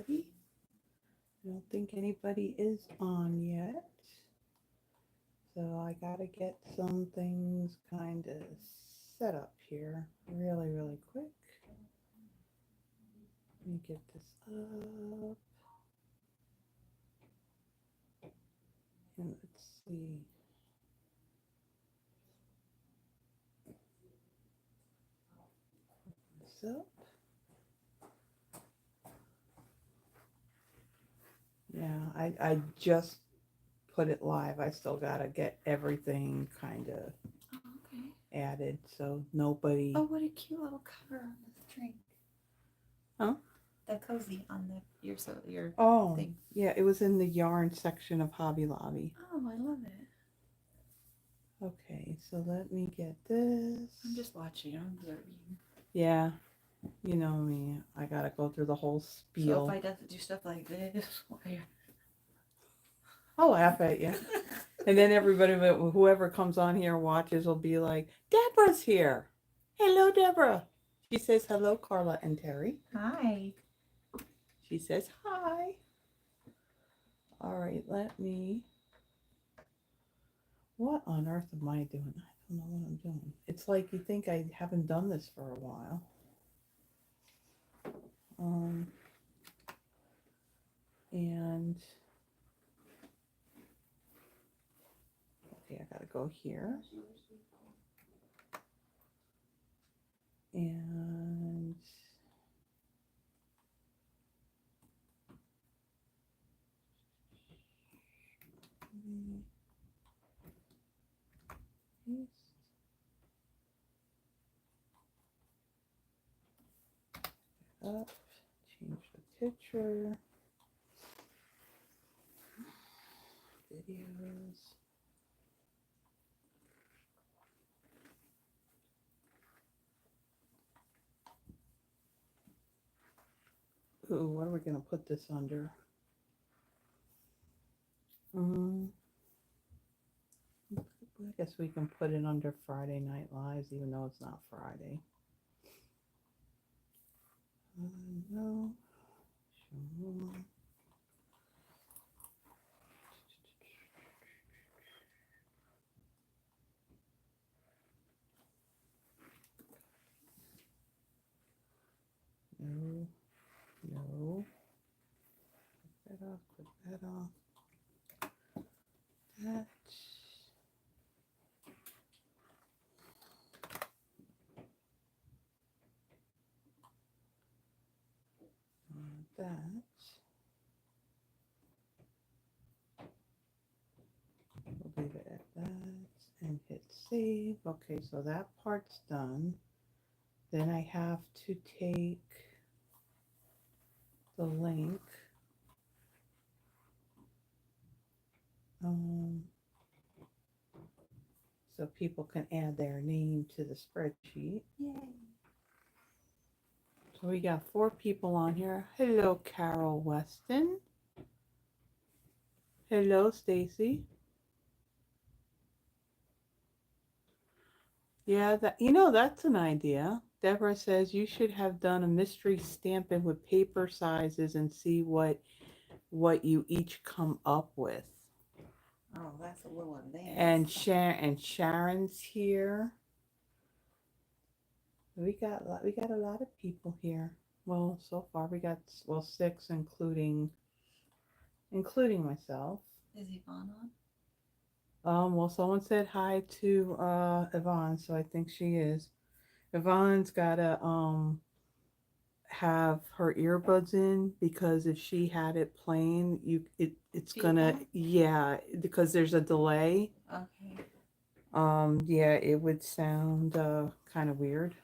anybody. I don't think anybody is on yet. So I gotta get some things kind of set up here really, really quick. Let me get this up. And let's see. This up. Yeah, I just put it live. I still gotta get everything kind of okay. added so nobody. Oh, what a cute little cover on this drink. Huh? The cozy on the your Oh, thing. yeah, it was in the yarn section of Hobby Lobby. Oh, I love it. Okay, so let me get this. I'm just watching. I'm observing. Yeah, you know me. I gotta go through the whole spiel. So if I do stuff like this, why? I'll laugh at you. And then everybody, whoever comes on here and watches, will be like, Deborah's here. Hello, Deborah. She says hello, Carla and Terry. Hi. She says hi. All right, let me. What on earth am I doing? I don't know what I'm doing. It's like you think I haven't done this for a while. And okay, I gotta go here. And up, change the picture, videos. Ooh, what are we gonna put this under? I guess we can put it under Friday Night Lives, even though it's not Friday. No. Sure. No. No. Put that off. Put that off. That. That. We'll leave it at that and hit save. Okay, so that part's done. Then I have to take the link. So people can add their name to the spreadsheet. Yay. So we got 4 people on here. Hello, Carol Weston. Hello, Stacy. Yeah, that's an idea. Deborah says you should have done a mystery stamping with paper sizes and see what you each come up with. Oh, that's a little advanced. And Sharon's here. We got a lot of people here. Well, so far we got 6, including myself. Is Yvonne on? Well, someone said hi to Yvonne, so I think she is. Yvonne's gotta have her earbuds in, because if she had it playing, it's gonna, yeah, because there's a delay. Okay. Yeah, it would sound kind of weird.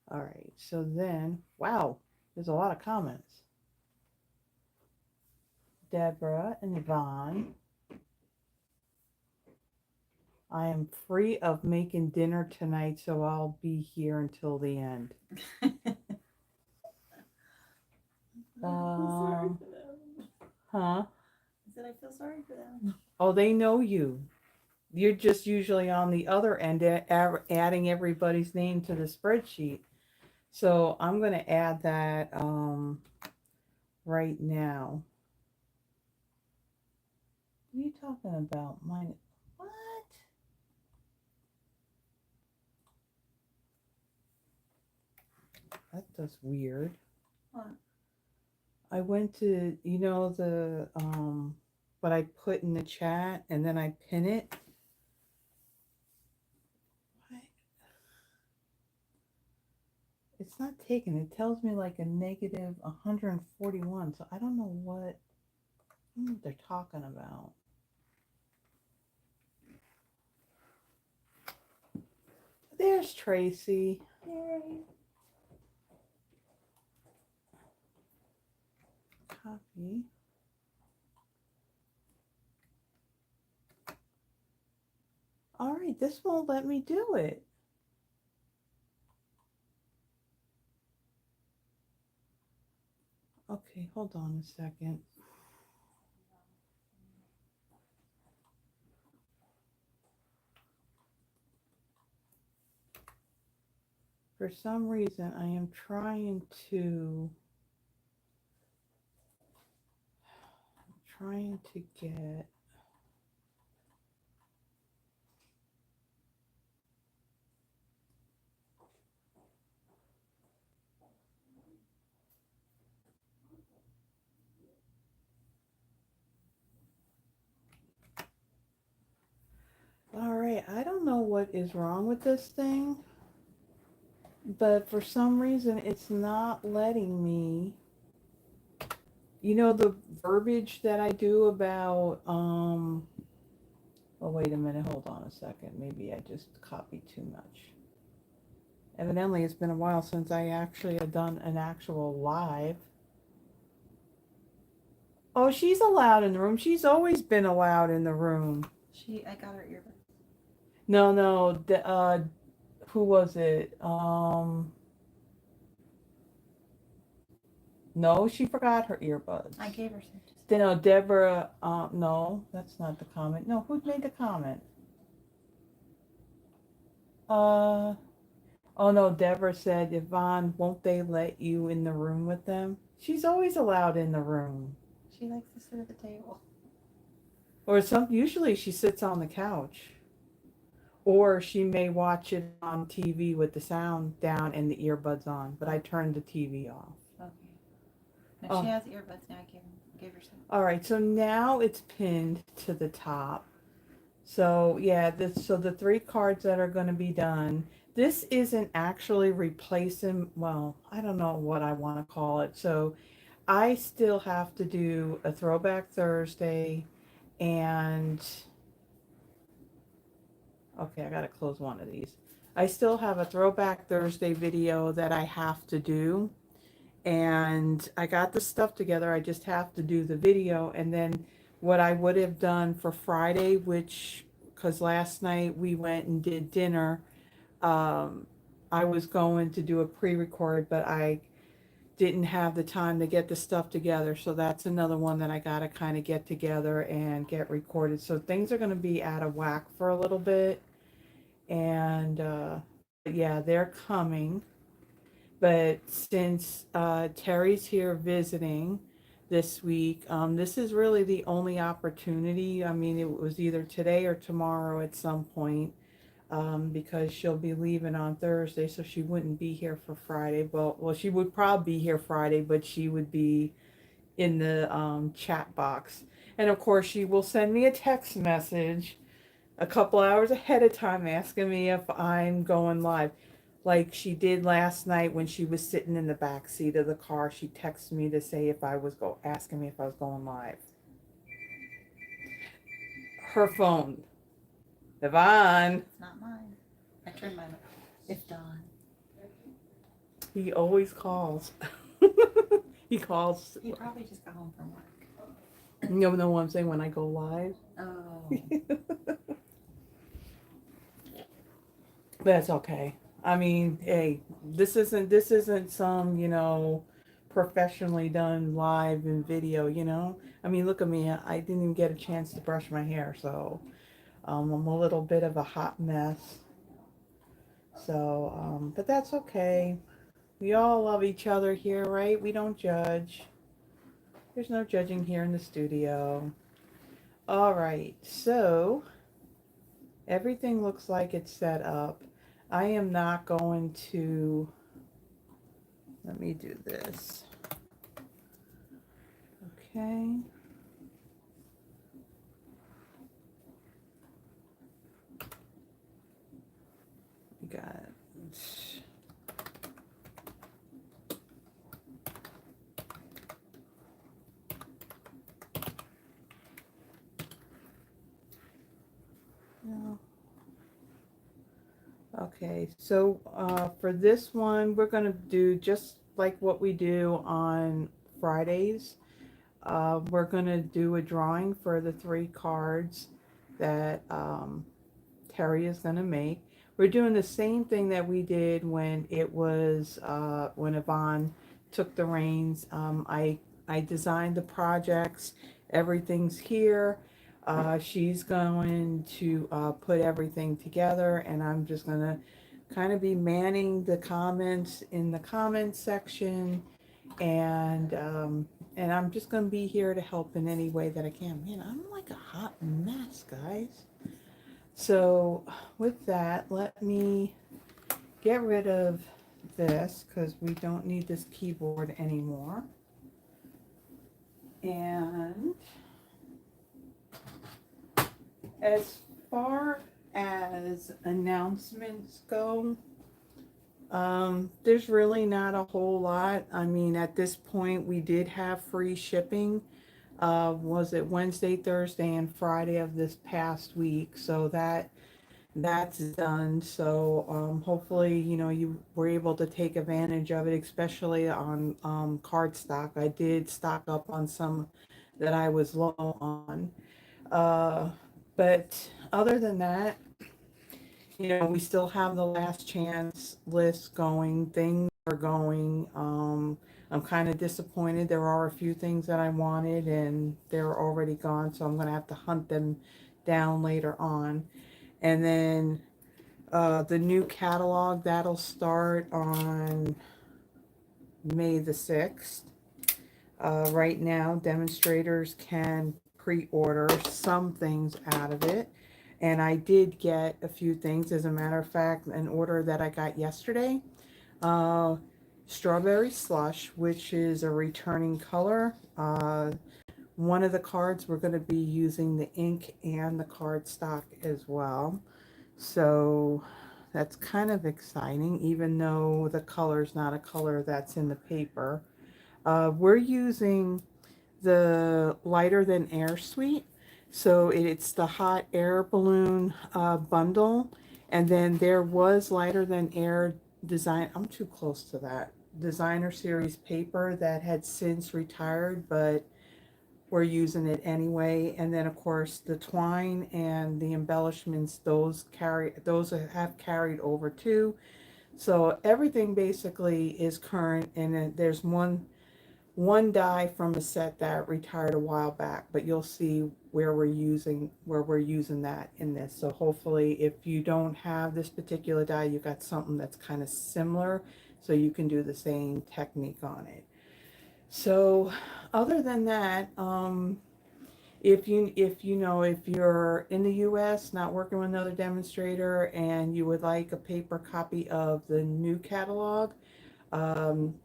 All right, so then, wow, there's a lot of comments. Deborah and Yvonne. I am free of making dinner tonight, so I'll be here until the end. Sorry for them. Huh? I said I feel sorry for them. Oh, they know you. You're just usually on the other end, adding everybody's name to the spreadsheet. So I'm going to add that right now. What are you talking about? Mine. What? That's weird. What? I went to, you know, the what I put in the chat and then I pin it. What? It's not taken. It tells me like a negative 141. So I don't know what they're talking about. There's Tracy. Yay. Copy. All right, this won't let me do it. Okay, hold on a second. For some reason, I am trying to get all right. I don't know what is wrong with this thing, but for some reason, it's not letting me. You know the verbiage that I do about oh wait a minute, hold on a second. Maybe I just copied too much. Evidently it's been a while since I actually had done an actual live. Oh, she's allowed in the room. She's always been allowed in the room. I got her earbuds. No, who was it? No, she forgot her earbuds. I gave her some. No, Deborah, no, that's not the comment. No, who made the comment? Oh no, Deborah said, Yvonne, won't they let you in the room with them? She's always allowed in the room. She likes to sit at the table. Or usually she sits on the couch. Or she may watch it on TV with the sound down and the earbuds on, but I turned the TV off. Okay. No, she has earbuds now. I gave her some. All right, so now it's pinned to the top. So yeah, so the 3 cards that are going to be done. This isn't actually replacing. Well, I don't know what I want to call it. So I still have to do a Throwback Thursday, and okay, I gotta close one of these. I still have a Throwback Thursday video that I have to do. And I got the stuff together. I just have to do the video. And then what I would have done for Friday, because last night we went and did dinner, I was going to do a pre-record, but I didn't have the time to get the stuff together. So that's another one that I got to kind of get together and get recorded. So things are going to be out of whack for a little bit. And yeah, they're coming. But since Terri's here visiting this week, this is really the only opportunity. I mean, it was either today or tomorrow at some point, because she'll be leaving on Thursday, so she wouldn't be here for Friday. Well, she would probably be here Friday, but she would be in the chat box. And of course, she will send me a text message a couple hours ahead of time asking me if I'm going live. Like she did last night when she was sitting in the back seat of the car. She texted me to say if I was asking me if I was going live. Her phone. Yvonne. It's not mine. I turned mine off. It's Dawn. He always calls. He calls. He probably just got home from work. You know what I'm saying when I go live? Oh. That's okay. I mean, hey, this isn't some, professionally done live and video. I mean, look at me. I didn't even get a chance to brush my hair, so I'm a little bit of a hot mess. So, but that's okay. We all love each other here, right? We don't judge. There's no judging here in the studio. All right, so everything looks like it's set up. I am not going to, let me do this. Okay. We got, no. Okay, so for this one, we're going to do just like what we do on Fridays. We're going to do a drawing for the 3 cards that Terri is going to make. We're doing the same thing that we did when it was when Yvonne took the reins. I designed the projects. Everything's here. She's going to put everything together, and I'm just going to kind of be manning the comments in the comments section, and I'm just going to be here to help in any way that I can. Man, I'm like a hot mess, guys. So with that, let me get rid of this because we don't need this keyboard anymore. And as far as announcements go, there's really not a whole lot. I mean, at this point, we did have free shipping. Was it Wednesday, Thursday, and Friday of this past week? So that's done. So hopefully, you know, you were able to take advantage of it, especially on Cardstock. I did stock up on some that I was low on. But other than that, you know, we still have the last chance list going. Things are going. I'm kind of disappointed. There are a few things that I wanted and they're already gone, so I'm going to have to hunt them down later on. And then the new catalog, that'll start on May the 6th. Right now, demonstrators can pre-order some things out of it. And I did get a few things. As a matter of fact, an order that I got yesterday. Strawberry Slush, which is a returning color. One of the cards, we're going to be using the ink and the cardstock as well. So that's kind of exciting, even though the color is not a color that's in the paper. We're using the Lighter Than Air suite. So it's the hot air balloon bundle. And then there was Lighter Than Air design. I'm too close to that. Designer series paper that had since retired, but we're using it anyway. And then of course the twine and the embellishments, those have carried over too. So everything basically is current, and then there's one die from a set that retired a while back, but you'll see where we're using that in this. So hopefully if you don't have this particular die, you've got something that's kind of similar, so you can do the same technique on it. So other than that, if you're in the US not working with another demonstrator and you would like a paper copy of the new catalog,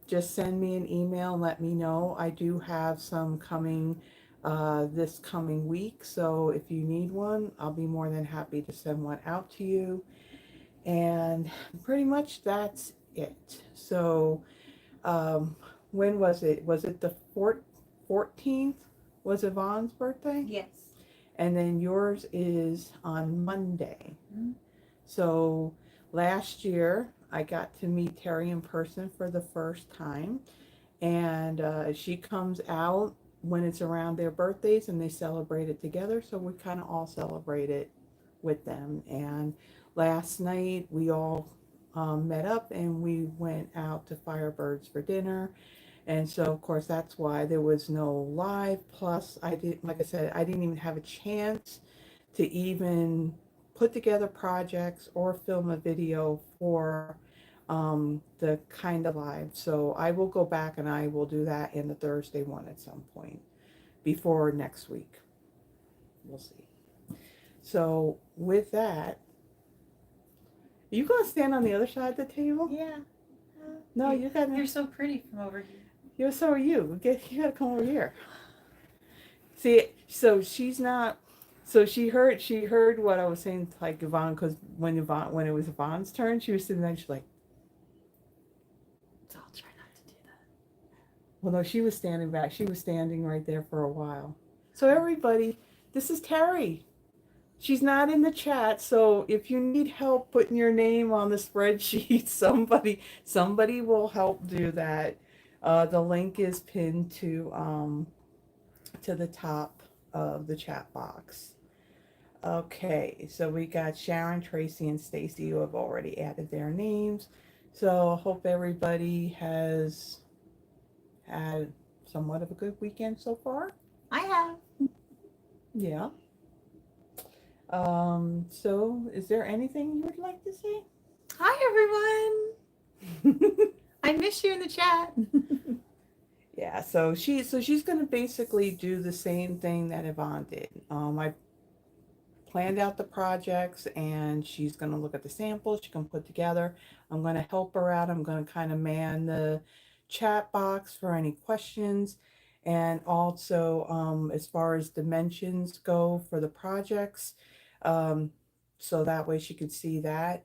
just send me an email and let me know. I do have some coming this coming week, so if you need one, I'll be more than happy to send one out to you. And pretty much that's it. So when was it? Was it the 14th? Was Yvonne's birthday? Yes. And then yours is on Monday. Mm-hmm. So last year I got to meet Terri in person for the first time, and she comes out when it's around their birthdays and they celebrate it together, so we kind of all celebrate it with them. And last night we all met up and we went out to Firebirds for dinner. And so of course that's why there was no live. Plus like I said, I didn't even have a chance to even put together projects or film a video for the kind of live. So I will go back and I will do that in the Thursday one at some point before next week. We'll see. So with that, are you gonna stand on the other side of the table? Yeah. No, you gotta. You're so pretty from over here. So are you. You gotta come over here. See, so she's not. So she heard what I was saying to like Yvonne, because when it was Yvonne's turn, she was sitting there and she's like, So I'll try not to do that. well, no, she was standing back. She was standing right there for a while. So everybody, this is Terri. She's not in the chat, so if you need help putting your name on the spreadsheet, somebody will help do that. The link is pinned to the top of the chat box. Okay, so we got Sharon, Tracy, and Stacy who have already added their names. So I hope everybody has had somewhat of a good weekend so far. I have. Yeah. So is there anything you would like to say? Hi, everyone. I miss you in the chat. Yeah, so she's gonna basically do the same thing that Yvonne did. I planned out the projects and she's gonna look at the samples she can put together. I'm gonna help her out. I'm gonna kind of man the chat box for any questions, and also as far as dimensions go for the projects, so that way she could see that.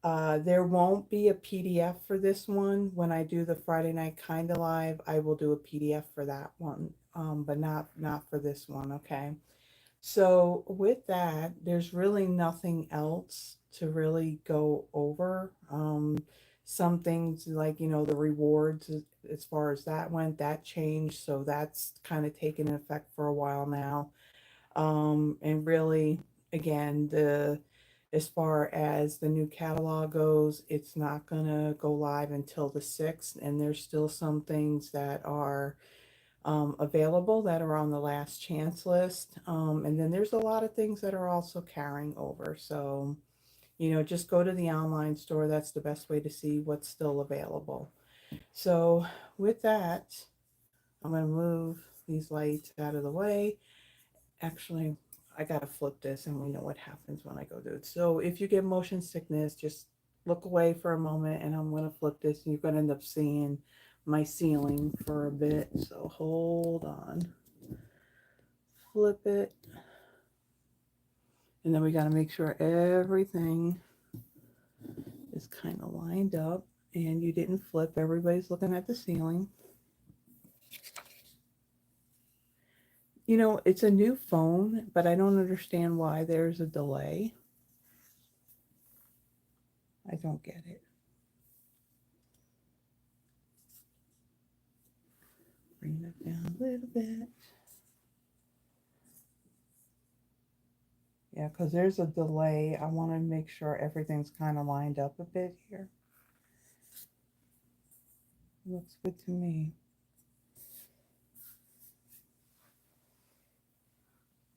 There won't be a PDF for this one. When I do the Friday night kinda live, I will do a PDF for that one, but not for this one. Okay. So with that, there's really nothing else to really go over. Some things like, the rewards as far as that went, that changed. So that's kind of taken effect for a while now. And really, again, as far as the new catalog goes, it's not going to go live until the 6th. And there's still some things that are available that are on the last chance list. And then there's a lot of things that are also carrying over. So, just go to the online store. That's the best way to see what's still available. So with that, I'm going to move these lights out of the way. Actually, I got to flip this and we know what happens when I go do it. So if you get motion sickness, just look away for a moment and I'm going to flip this and you're going to end up seeing my ceiling for a bit. So hold on. Flip it. And then we got to make sure everything is kind of lined up and you didn't flip. Everybody's looking at the ceiling. It's a new phone, but I don't understand why there's a delay. I don't get it. Bring that down a little bit. Yeah, because there's a delay. I want to make sure everything's kind of lined up a bit here. Looks good to me.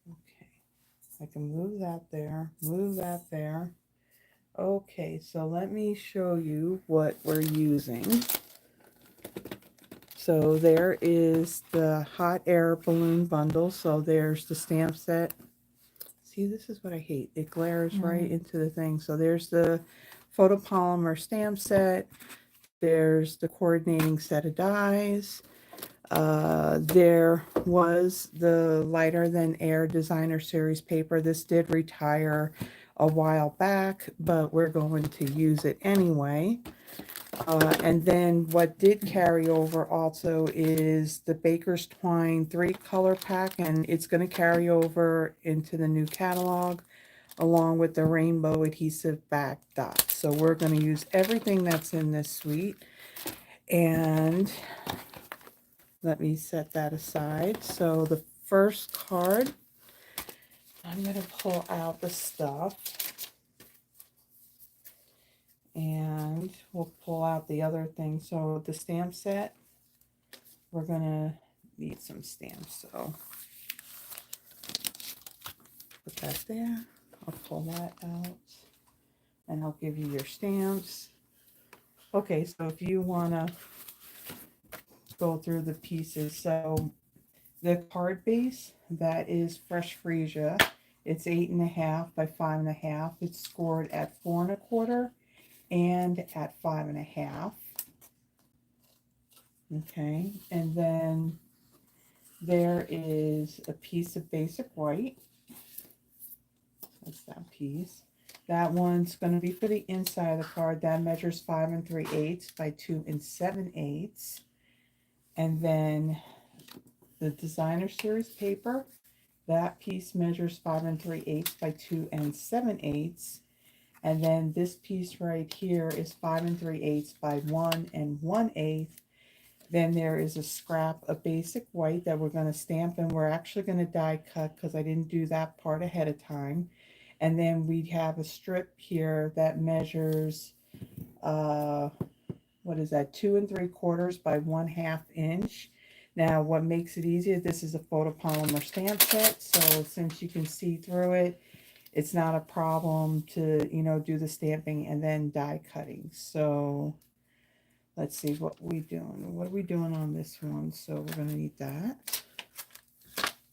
Okay, I can move that there, move that there. Okay, so let me show you what we're using. So there is the hot air balloon bundle. So there's the stamp set. See, this is what I hate. It glares right into the thing. So there's the photopolymer stamp set. There's the coordinating set of dies. There was the Lighter Than Air Designer Series paper. This did retire a while back, but we're going to use it anyway. And then what did carry over also is the Baker's Twine 3-color pack, and it's going to carry over into the new catalog along with the rainbow adhesive back dots. So we're going to use everything that's in this suite. And let me set that aside. So the first card, I'm going to pull out the stuff. And we'll pull out the other thing. So the stamp set, we're going to need some stamps. So put that there. I'll pull that out. And I'll give you your stamps. Okay, so if you want to go through the pieces, so the card base, that is fresh Freesia. It's 8.5 by 5.5. It's scored at 4.25 and at 5.5. Okay, and then there is a piece of basic white. That's that piece. That one's going to be for the inside of the card. That measures 5 3/8 by 2 7/8. And then the designer series paper, that piece measures 5 3/8 by 2 7/8. And then this piece right here is 5 3/8 by 1 1/8. Then there is a scrap of basic white that we're going to stamp, and we're actually going to die cut because I didn't do that part ahead of time. And then we have a strip here that measures, what is that, 2 3/4 by 1/2 inch. Now, what makes it easier, this is a photopolymer stamp set, so since you can see through it, it's not a problem to, do the stamping and then die cutting. So let's see what we doing. What are we doing on this one? So we're going to need that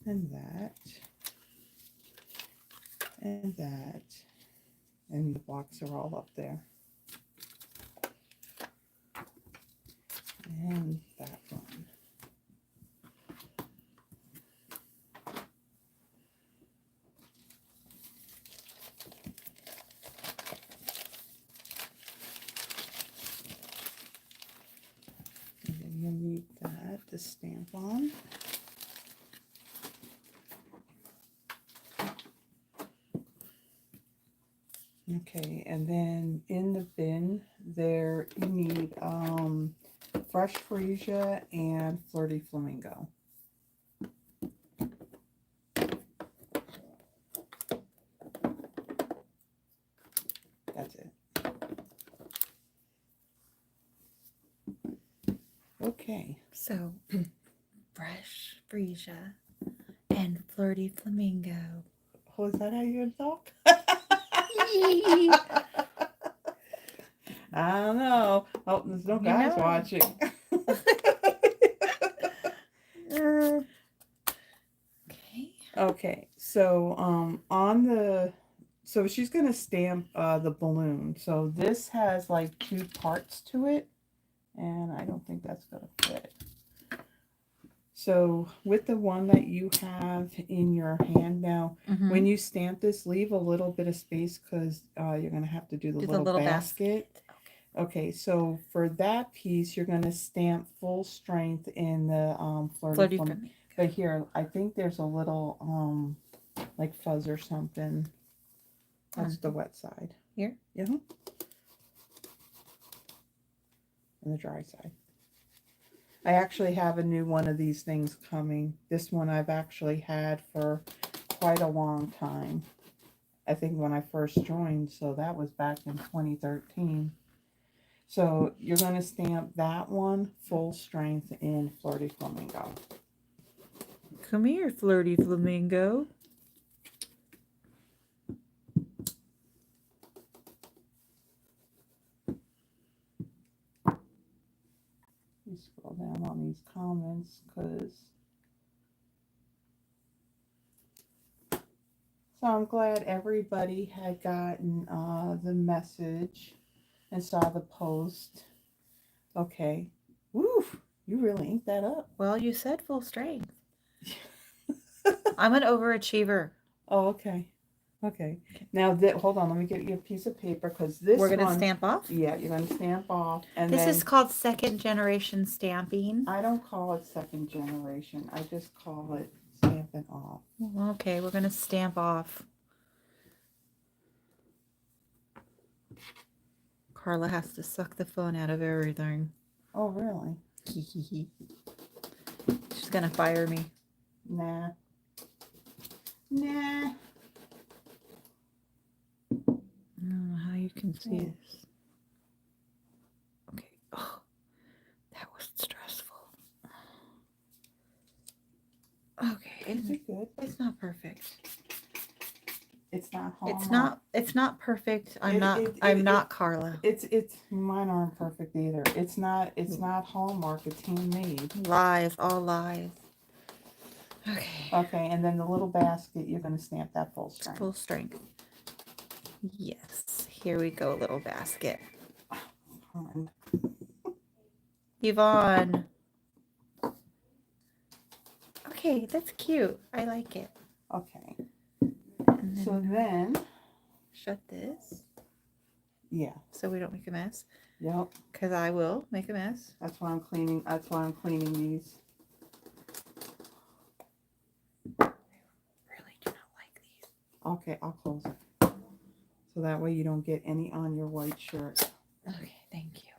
and that and that, and the blocks are all up there. And that one. And then you'll need that to stamp on. Okay, and then in the bin there you need fresh Freesia and Flirty Flamingo. That's it. Okay. So, fresh Freesia and Flirty Flamingo. Oh, is that how you talk? I don't know. Oh, there's no guys watching. Okay. Okay, so so she's gonna stamp the balloon. So this has like 2 parts to it, and I don't think that's gonna fit. So with the one that you have in your hand now, when you stamp this, leave a little bit of space because you're gonna have to do the little basket. Okay, so for that piece, you're gonna stamp full strength in the Flirty Flamingo. But here, I think there's a little like fuzz or something. That's the wet side. Here? Yeah. And the dry side. I actually have a new one of these things coming. This one I've actually had for quite a long time. I think when I first joined, so that was back in 2013. So you're going to stamp that one full strength in Flirty Flamingo. Come here, Flirty Flamingo. You scroll down on these comments because. So I'm glad everybody had gotten the message and saw the post. Okay. Woo! You really inked that up. Well, you said full strength. I'm an overachiever. Oh, okay. Okay. Now, hold on. Let me get you a piece of paper because this We're going to stamp off? Yeah, you're going to stamp off. And this then, is called second generation stamping. I don't call it second generation. I just call it stamping off. Okay, we're going to stamp off. Carla has to suck the fun out of everything. Oh, really? She's going to fire me. Nah. Nah. I don't know how you can see this. Okay. Oh, that was stressful. Okay. Is it good? It's not perfect. It's not Hallmark. It's not perfect. I'm It- not Carla. It's mine aren't perfect either. It's not Hallmark. It's handmade. Lies, all lies. Okay. Okay, and then the little basket, you're gonna stamp that full strength. Full strength. Yes. Here we go, little basket. Yvonne. Okay, that's cute. I like it. Okay. And So then, shut this yeah. so we don't make a mess. Yep. Because I will make a mess. That's why I'm cleaning. That's why I'm cleaning these. I really do not like these. Okay, I'll close it. So that way you don't get any on your white shirt. Okay, thank you.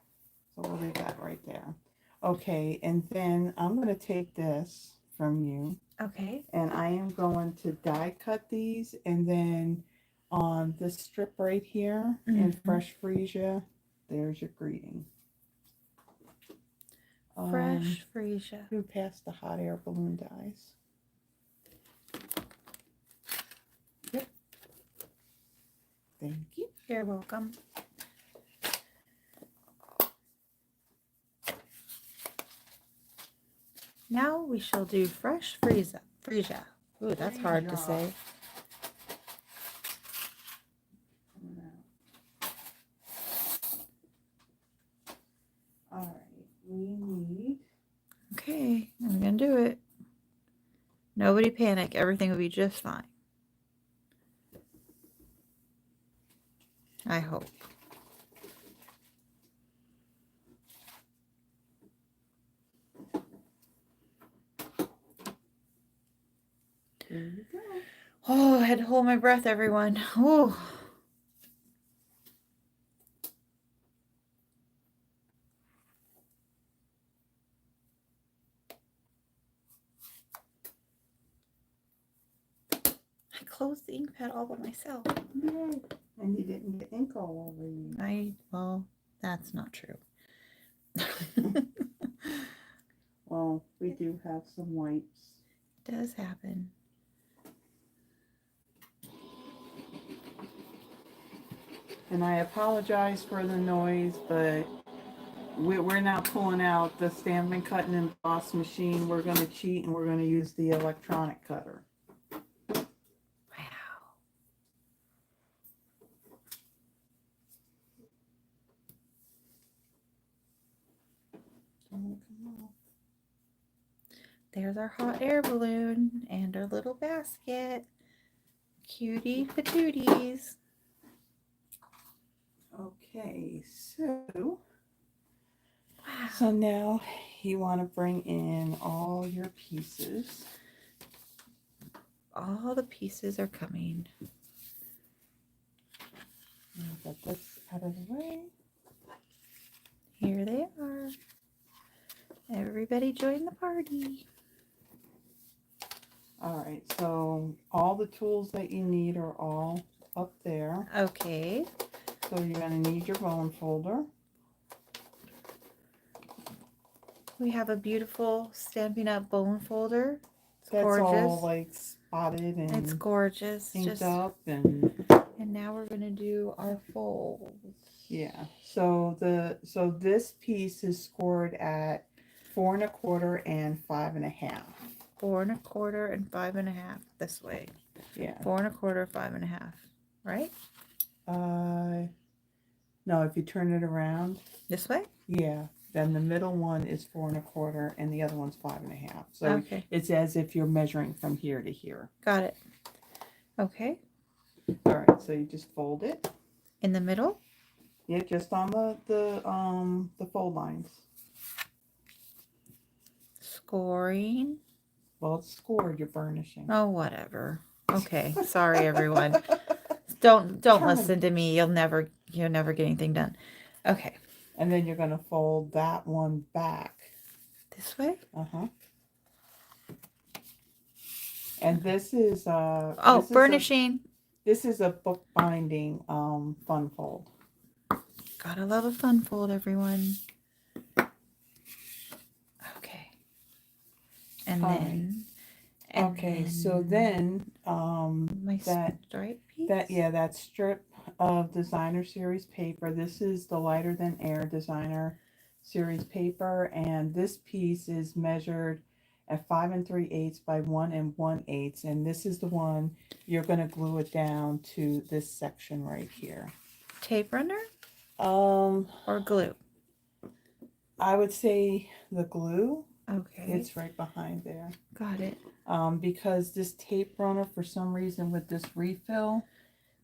So we'll leave that right there. Okay, and then I'm going to take this from you. Okay. And I am going to die cut these, and then on this strip right here in Fresh Freesia, there's your greeting. Fresh Freesia. Who passed the hot air balloon dies? Yep. Thank you. You're welcome. Now we shall do Fresh Freesia. Freesia. Ooh, that's hard to say. All right, we need. Okay, I'm gonna do it. Nobody panic. Everything will be just fine. I hope. There you go. Oh, I had to hold my breath, everyone. Oh. I closed the ink pad all by myself. Yay. And you didn't get ink all over you. Well, that's not true. Well, we do have some wipes. It does happen. And I apologize for the noise, but we're not pulling out the Stampin' Cut and Emboss machine. We're going to cheat, and we're going to use the electronic cutter. Wow. There's our hot air balloon and our little basket. Cutie patooties. Okay, so Wow. so now you want to bring in all your pieces. All the pieces are coming. I'll get this out of the way. Here they are. Everybody join the party. All right, so all the tools that you need are all up there. Okay. So you're going to need your bone folder. We have a beautiful Stampin' Up! Bone folder. It's That's gorgeous. all like spotted and It's gorgeous. inked up and now we're gonna do our folds. yeah. So this piece is scored at 4 1/4 and 5 1/2. 4 1/4 and 5 1/2 this way. Yeah. 4 1/4, 5 1/2, right? No, if you turn it around. This way? Yeah. Then the middle one is 4 1/4 and the other one's 5 1/2. So okay. It's as if you're measuring from here to here. Got it. Okay. All right. So you just fold it. In the middle? Yeah, just on the fold lines. Scoring. Well, it's scored. You're burnishing. Oh, whatever. Okay. Sorry, everyone. Don't listen to me. You'll never get anything done. Okay. And then you're gonna fold that one back. This way? Uh-huh. And this is burnishing. This is a bookbinding fun fold. Gotta love a fun fold, everyone. Okay. And All then And Okay, so then my that stripe piece. that strip of designer series paper. This is the Lighter Than Air designer series paper, and this piece is measured at 5 3/8 by 1 1/8, and this is the one you're going to glue it down to this section right here. Tape runner Um, or glue? I would say the glue. Okay. It's right behind there. Got it. Because this tape runner, for some reason with this refill,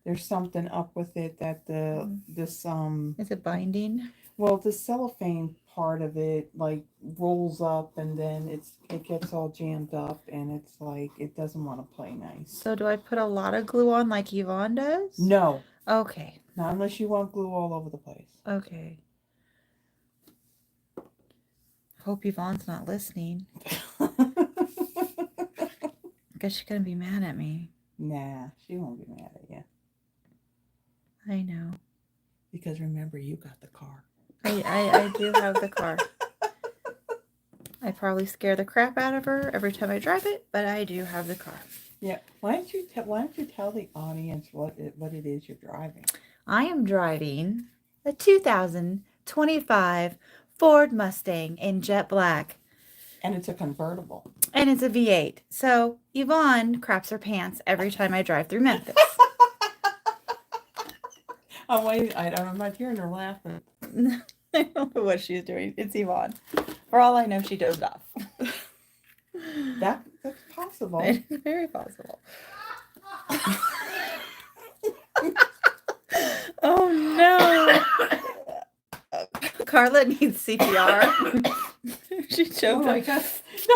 there's something up with it that this Is it binding? well, the cellophane part of it like rolls up, and then it gets all jammed up, and it's like it doesn't want to play nice. So do I put a lot of glue on like Yvonne does? No. Okay. Not unless you want glue all over the place. Okay. Hope Yvonne's not listening. Guess she's gonna be mad at me. Nah, she won't be mad at you. I know. Because remember, you got the car. I do have the car. I probably scare the crap out of her every time I drive it, but I do have the car. Yeah. Why don't you tell the audience what it is you're driving? I am driving a 2025 Ford Mustang in jet black. And it's a convertible. And it's a V8. So Yvonne craps her pants every time I drive through Memphis. I'm waiting. I'm not hearing her laughing. I don't know what she's doing. It's Yvonne. For all I know, she dozed off. That's possible. It's very possible. Oh no. Carla needs CPR. She choked. Oh my God. She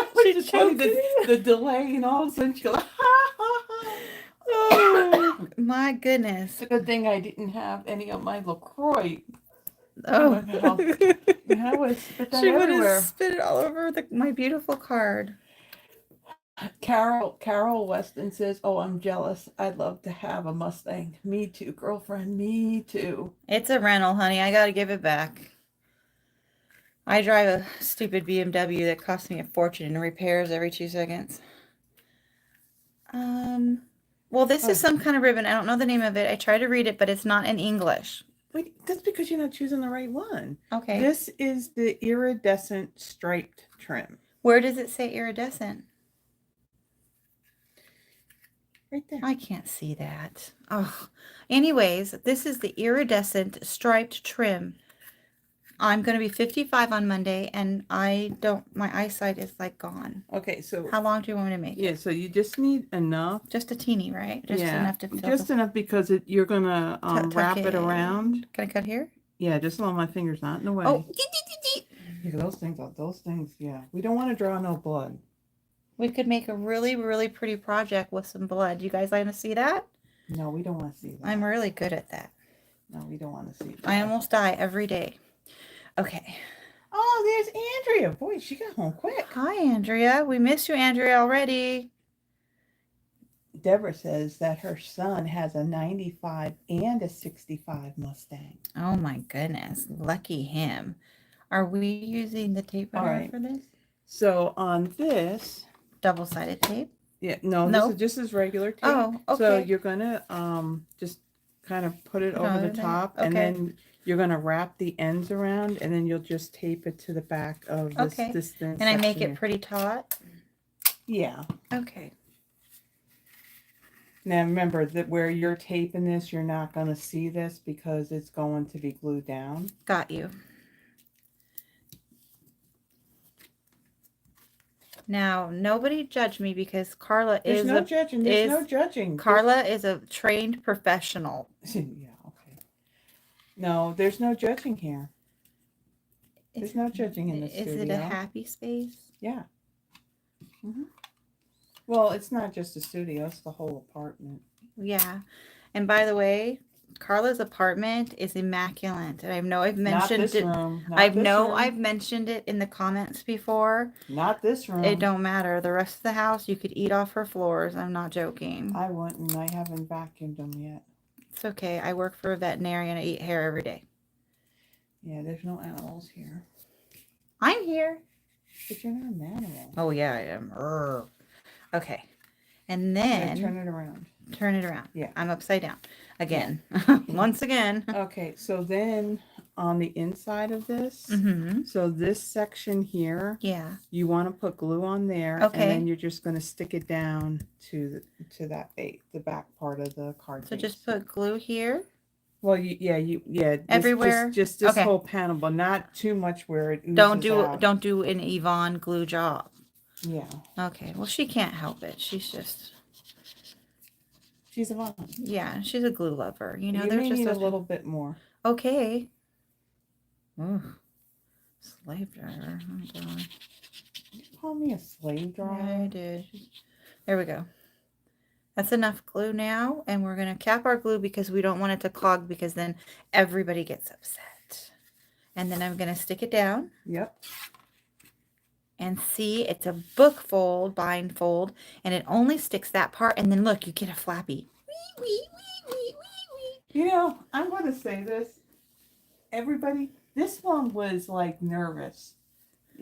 choked. The delay, and all of a sudden she's like, oh my goodness. It's a good thing I didn't have any of my LaCroix. Oh, I would spit that she would everywhere. have spit it all over my beautiful card. Carol Weston says, "Oh, I'm jealous. I'd love to have a Mustang." Me too, girlfriend. Me too. It's a rental, honey. I gotta give it back. I drive a stupid BMW that costs me a fortune in repairs every 2 seconds. Well, this is some kind of ribbon. I don't know the name of it. I try to read it, but it's not in English. Wait, that's because you're not choosing the right one. Okay. This is the iridescent striped trim. Where does it say iridescent? Right there. I can't see that. Oh. Anyways, this is the iridescent striped trim. I'm going to be 55 on Monday, and my eyesight is like gone. Okay, so How long do you want me to make it? yeah, so you just need enough. Just a teeny, right? Just enough to fill just enough because you're gonna wrap it around. Can I cut here? Yeah, just allow my fingers not in the way. Oh, yeah, those things. Yeah, we don't want to draw no blood. we could make a really, really pretty project with some blood. You guys want to see that? No, we don't want to see that. I'm really good at that. No, we don't want to see that. I almost die every day. Okay. Oh, there's Andrea. Boy, she got home quick. Hi, Andrea. We miss you, Andrea, already. Deborah says that her son has a 95 and a 65 Mustang. Oh, my goodness. Lucky him. Are we using the tape runner for this? So on this... Double-sided tape? Yeah, no, this is just as regular tape. Oh, okay. So you're going to just kind of put it over the top, and then you're going to wrap the ends around, and then you'll just tape it to the back of this thin And I make section it pretty taut? Yeah. Okay. Now remember that where you're taping this, you're not going to see this because it's going to be glued down. Got you. Now, nobody judge me because Carla There's is no judging. There's no judging. Carla is a trained professional. Yeah, okay. No, there's no judging here. There's no judging in the studio. Is it a happy space? Yeah. Mm-hmm. Well, it's not just the studio, it's the whole apartment. Yeah. And by the way, Carla's apartment is immaculate. And I know I've mentioned not this it. Room. Not I've room. mentioned it in the comments before. Not this room. It don't matter. The rest of the house, you could eat off her floors. I'm not joking. I wouldn't. I haven't vacuumed them yet. It's okay. I work for a veterinarian. I eat hair every day. Yeah, there's no animals here. I'm here. But you're not an animal. Oh, yeah, I am. Okay. And Yeah, then turn it around. turn it around. Yeah. I'm upside down again. Once again. Okay, so then on the inside of this, Mm-hmm. so this section here, Yeah. you want to put glue on there, Okay. and then you're just going to stick it down to the back part of the card. So base. just put glue here. Well, this, Everywhere? Just this Okay. whole panel, but not too much where it oozes out. Don't do an Yvonne glue job. Yeah. Okay. Well, she can't help it. She's She's a mom. yeah, she's a glue lover. You know, You there's may just need a little bit more. Okay. Ooh. Slave driver. Oh god. You call me a slave driver? Yeah, I did. There we go. That's enough glue now, and we're going to cap our glue because we don't want it to clog because then everybody gets upset. And then I'm going to stick it down. Yep. And see, it's a book fold, bind fold, and it only sticks that part, and then look, you get a flappy. Wee, wee, wee, wee, wee, wee. You know, I'm going to say this. Everybody, this one was like nervous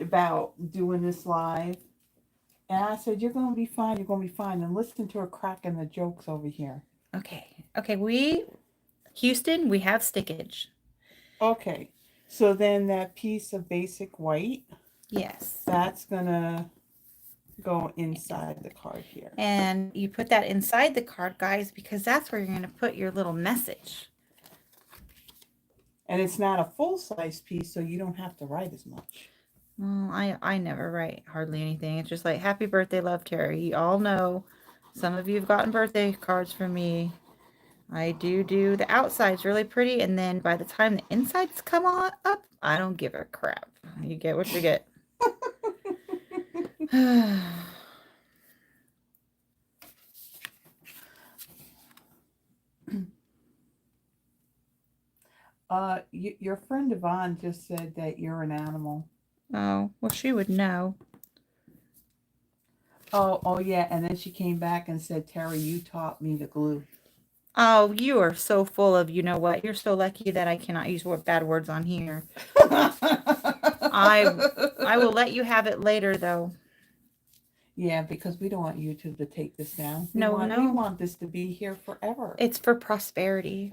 about doing this live. And I said, you're going to be fine. You're going to be fine. And listen to her cracking the jokes over here. Okay. Okay, Houston, we have stickage. Okay. So then that piece of basic white. Yes. That's going to go inside the card here. And you put that inside the card, guys, because that's where you're going to put your little message. And it's not a full-size piece, so you don't have to write as much. Well, I never write hardly anything. It's just like, happy birthday, love, Terry. You all know. Some of you have gotten birthday cards from me. I do the outside's really pretty, and then by the time the insides come on up, I don't give a crap. You get what you get. Your friend Yvonne just said that you're an animal. Oh, well, she would know. Oh yeah, and then she came back and said, Terry, you taught me to glue. Oh, you are so full of, you know what? You're so lucky that I cannot use bad words on here. I will let you have it later, though. Yeah, because we don't want YouTube to take this down. No. We want this to be here forever. It's for prosperity.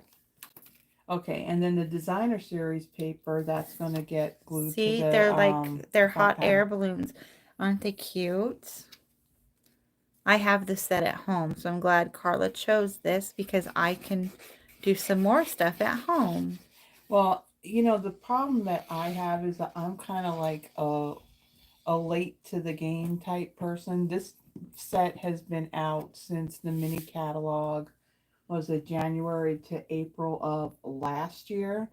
Okay, and then the designer series paper, that's going to get glued See, to the... they're hot panel. air balloons. Aren't they cute? I have this set at home, so I'm glad Carla chose this because I can do some more stuff at home. Well, you know, the problem that I have is that I'm kind of like a late to the game type person. This set has been out since the mini catalog was it January to April of last year.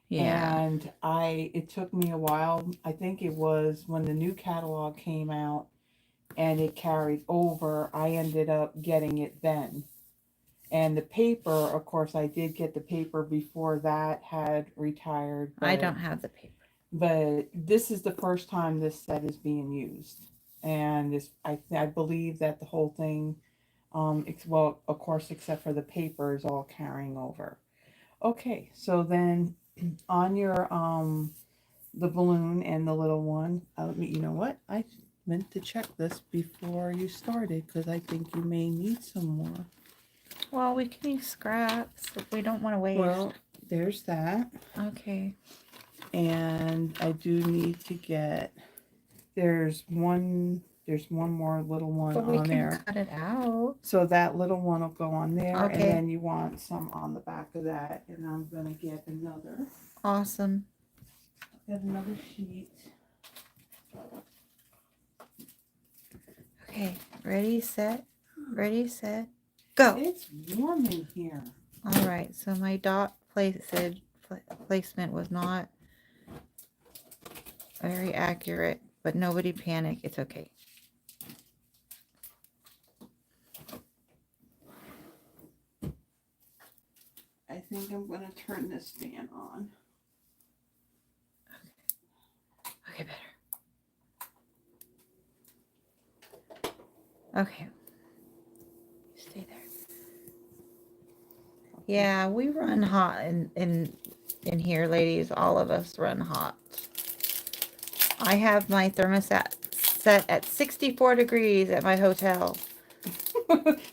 Yeah. And it took me a while. I think it was when the new catalog came out and it carried over. I ended up getting it then. And the paper, of course, I did get the paper before that had retired. I don't have the paper. But this is the first time this set is being used. And I believe that the whole thing, well, of course, except for the paper, is all carrying over. Okay, so then on your, the balloon and the little one, you know what? I meant to check this before you started because I think you may need some more. Well, we can use scraps if we don't want to waste. Well, there's that. Okay. And I do need to get, there's one more little one But we on can there. cut it out. So that little one will go on there. Okay. And then you want some on the back of that. And I'm going to get another. Awesome. Get another sheet. Okay. Ready, set, go. It's warm in here. All right. So my dot placement was not very accurate, but nobody panic. It's okay. I think I'm going to turn this fan on. Okay, better. Okay. Stay there. Yeah, we run hot in here, ladies. All of us run hot. I have my thermostat set at 64 degrees at my hotel.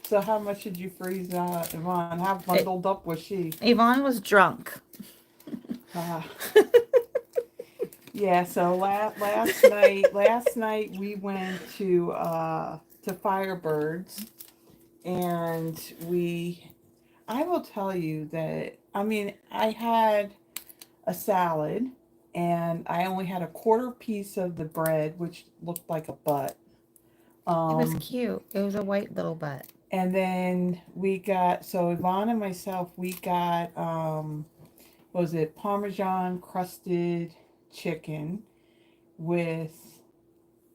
So how much did you freeze Yvonne? How bundled up was she? Yvonne was drunk. Uh, yeah, so last night we went to Firebirds, and I will tell you that, I mean, I had a salad, and I only had a quarter piece of the bread, which looked like a butt. It was Um, cute. It was a white little butt. and then so Yvonne and myself, we got, what was it, Parmesan crusted chicken with,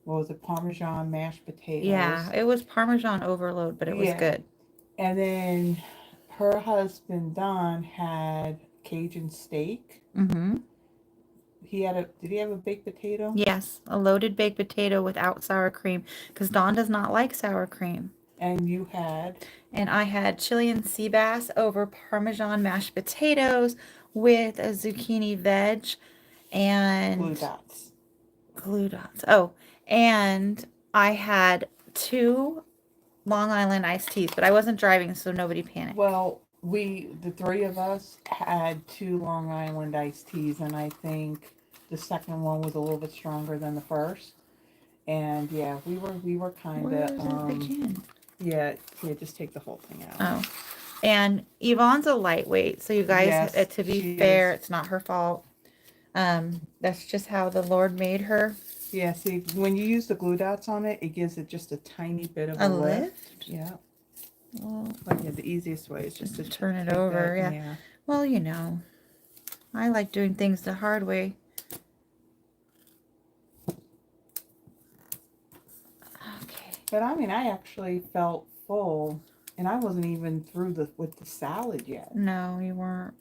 what was it, Parmesan mashed potatoes. Yeah, it was Parmesan overload, but it was Yeah. good. And then her husband, Don, had Cajun steak. Mm-hmm. Did he have a baked potato? Yes, a loaded baked potato without sour cream, because Dawn does not like sour cream. And you had? And I had Chilean sea bass over Parmesan mashed potatoes with a zucchini veg and Blue dots. glue dots. Oh, and I had 2 Long Island iced teas, but I wasn't driving, so nobody panicked. Well, the 3 of us, had 2 Long Island iced teas, and I think the second one was a little bit stronger than the first. And yeah, we were kind Where of is the gin? yeah, just take the whole thing out. Oh, and Yvonne's a lightweight, so you guys, Yes, to be she fair, is. it's not her fault. That's just how the Lord made her. Yeah, see, when you use the glue dots on it, it gives it just a tiny bit of A a lift. lift? Yeah. Well, But yeah, the easiest way is just to turn it take over. that, Yeah. Well, you know, I like doing things the hard way. Okay. But I mean, I actually felt full, and I wasn't even through with the salad yet. No, you weren't.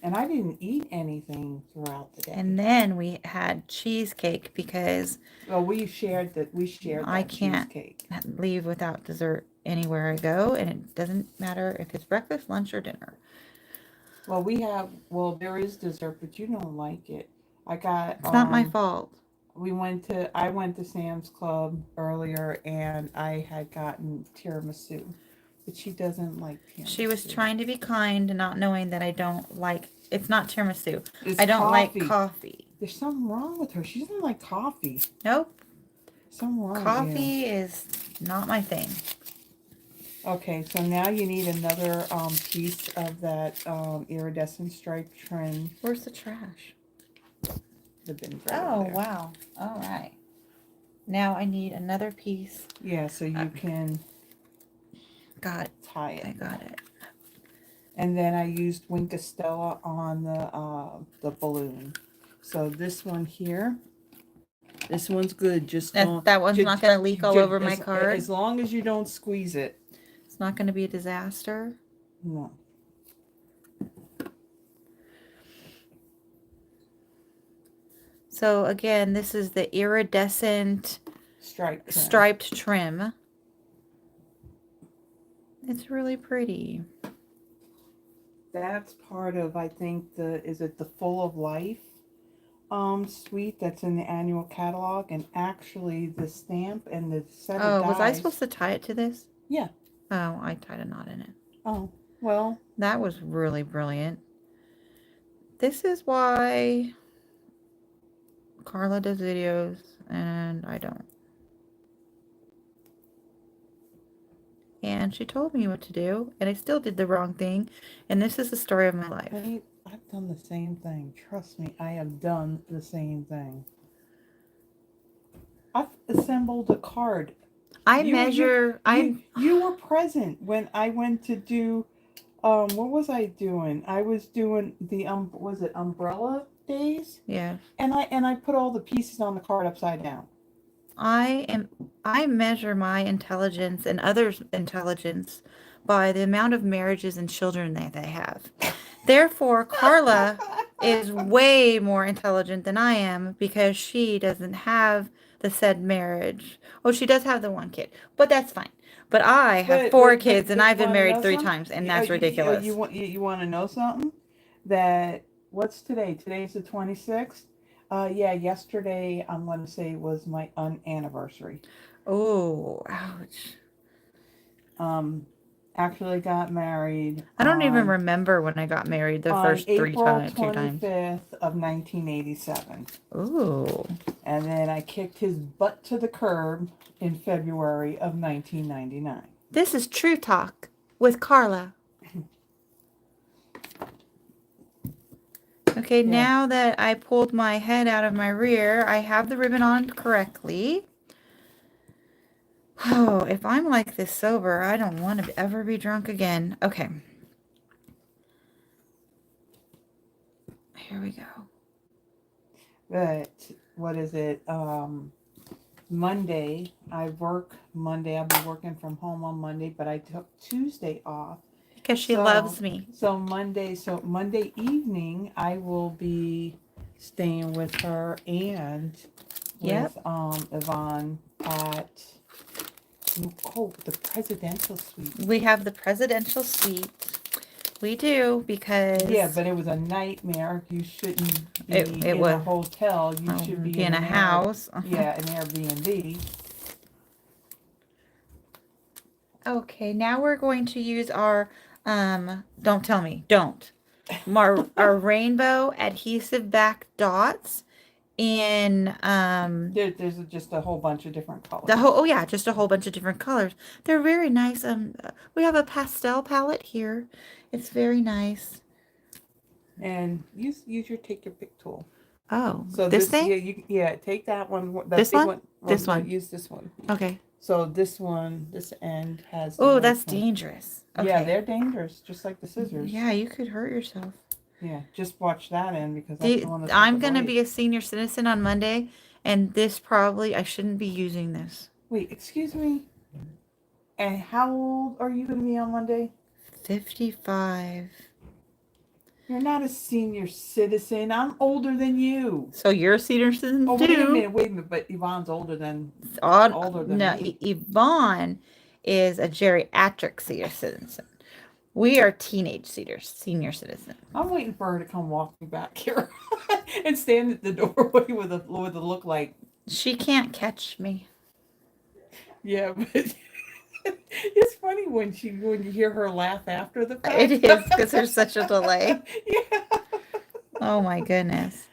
And I didn't eat anything throughout the day. And then we had cheesecake because well, we shared that I can't cheesecake. leave without dessert anywhere I go, and it doesn't matter if it's breakfast, lunch, or dinner. Well, there is dessert, but you don't like it. I got. It's not my fault. I went to Sam's Club earlier, and I had gotten tiramisu, but she doesn't like tiramisu. She was trying to be kind, not knowing that I don't like. It's not tiramisu. It's I don't coffee. like coffee. There's something wrong with her. She doesn't like coffee. Nope. Something wrong. Coffee is not my thing. Okay, so now you need another piece of that iridescent stripe trim. Where's the trash? The bin's right Oh, over there. wow. All right. Now I need another piece. Yeah, so you can Got it. tie it. I got it. And then I used Wink Stella on the balloon. So this one here, this one's good. That one's not going to leak all over my card. As long as you don't squeeze it. It's not going to be a disaster. No. So again, this is the iridescent striped trim. It's really pretty. That's part of, I think, is it the Full of Life suite that's in the annual catalog, and actually the stamp and the set of dies. Was I supposed to tie it to this? Yeah. Oh, I tied a knot in it. Oh, well. That was really brilliant. This is why Carla does videos and I don't. And she told me what to do, and I still did the wrong thing. And this is the story of my life. I've done the same thing. Trust me, I have done the same thing. I've assembled a card. You were present when I went to do, what was I doing? I was doing the, was it Umbrella Days? Yeah. And I put all the pieces on the card upside down. I measure my intelligence and others' intelligence by the amount of marriages and children that they have. Therefore, Carla is way more intelligent than I am because she doesn't have the said marriage. Oh, she does have the one kid, but that's fine. But I have 4 kids, and I've been married 3 times, and that's ridiculous. You want to know something? That, what's today? Today's the 26th. Yeah, yesterday, I'm going to say, was my unanniversary. Oh, ouch. actually got married I don't even remember when I got married the on first April two times. 25th of 1987. Ooh. And then I kicked his butt to the curb in February of 1999. This is True Talk with Carla. Okay, Yeah. now that I pulled my head out of my rear, I have the ribbon on correctly. Oh, if I'm like this sober, I don't want to ever be drunk again. Okay. Here we go. But what is it? Monday. I work Monday. I'll be working from home on Monday, but I took Tuesday off. Because she loves me. So Monday evening, I will be staying with her and with Yvonne at the presidential suite. We have the presidential suite. We do because but it was a nightmare. You shouldn't be in a hotel. You should be in a house. An Airbnb. Okay, now we're going to use our don't tell me, don't. Our rainbow adhesive back dots in there's just a whole bunch of different colors. Just a whole bunch of different colors. They're very nice. We have a pastel palette here. It's very nice. And use your take your pick tool. Oh, so this thing? Take that one. This one? This one. Use this one. Okay. So this end has. Oh, that's dangerous. Okay. Yeah, they're dangerous, just like the scissors. Yeah, you could hurt yourself. Yeah, just watch that end because that's the one that's. I'm gonna be a senior citizen on Monday, and I shouldn't be using this. Wait, excuse me. And how old are you gonna be on Monday? 55. You're not a senior citizen. I'm older than you. So you're a senior citizen too. Wait a minute. But Yvonne's older than me. Yvonne is a geriatric senior citizen. We are teenage senior citizens. I'm waiting for her to come walking back here and stand at the doorway with a look like she can't catch me. Yeah, but it's funny when you hear her laugh after the fact. It is because there's such a delay. Yeah. Oh my goodness.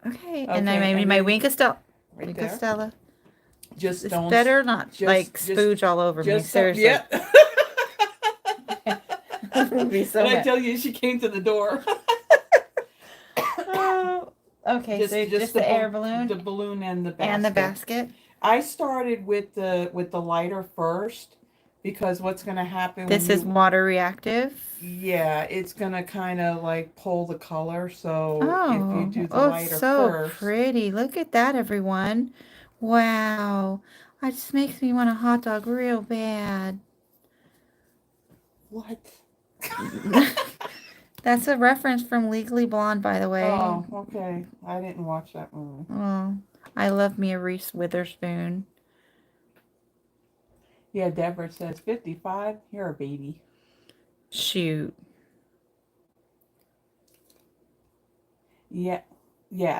Okay, and I made my Winkastella. Winkastella. Just don't. Better not spooge all over me. Seriously. Yeah. I tell you, she came to the door. Oh, okay. Just the air balloon, the balloon, and the basket. And the basket. I started with the lighter first because what's going to happen? This is water reactive. Yeah, it's going to kind of like pull the color. So if you do the lighter so first, pretty. Look at that, everyone. Wow, it just makes me want a hot dog real bad. What? That's a reference from Legally Blonde, by the way. Oh, okay. I didn't watch that movie. Oh, I love me a Reese Witherspoon. Yeah, Deborah says 55. You're a baby. Shoot. Yeah.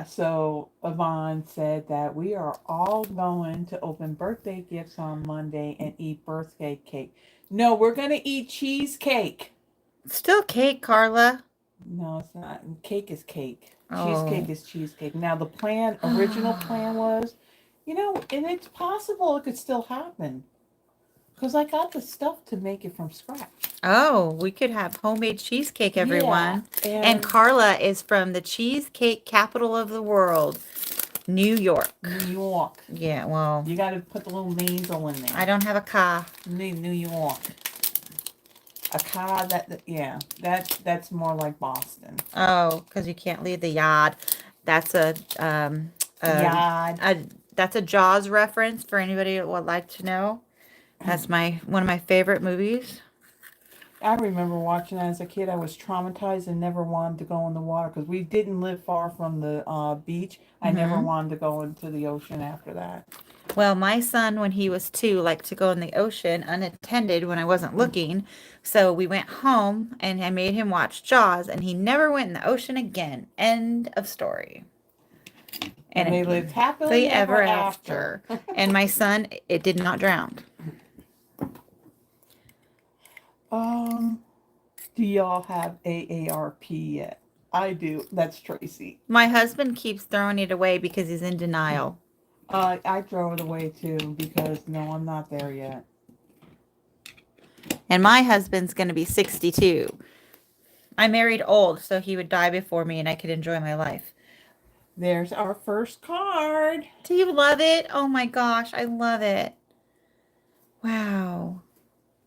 So Yvonne said that we are all going to open birthday gifts on Monday and eat birthday cake. No, we're going to eat cheesecake. Still cake, Carla. No, it's not. Cake is cake. Oh. Cheesecake is cheesecake. Now, the original plan was, and it's possible it could still happen. Because I got the stuff to make it from scratch. Oh, we could have homemade cheesecake, everyone. Yeah, and Carla is from the cheesecake capital of the world, New York. New York. Yeah, well. You got to put the little nasal in there. I don't have a car. New York. A car that's more like Boston. Oh, because you can't leave the yard. That's yard. That's a Jaws reference for anybody that would like to know. That's one of my favorite movies. I remember watching that as a kid. I was traumatized and never wanted to go in the water because we didn't live far from the beach. I never wanted to go into the ocean after that. Well, my son, when he was 2, liked to go in the ocean unattended when I wasn't looking. So we went home and I made him watch Jaws and he never went in the ocean again. End of story. And they lived happily ever after. And my son, it did not drown. Do y'all have AARP yet? I do. That's Tracy. My husband keeps throwing it away because he's in denial. I throw it away too because no, I'm not there yet. And my husband's going to be 62. I married old, so he would die before me and I could enjoy my life. There's our first card. Do you love it? Oh my gosh, I love it. Wow.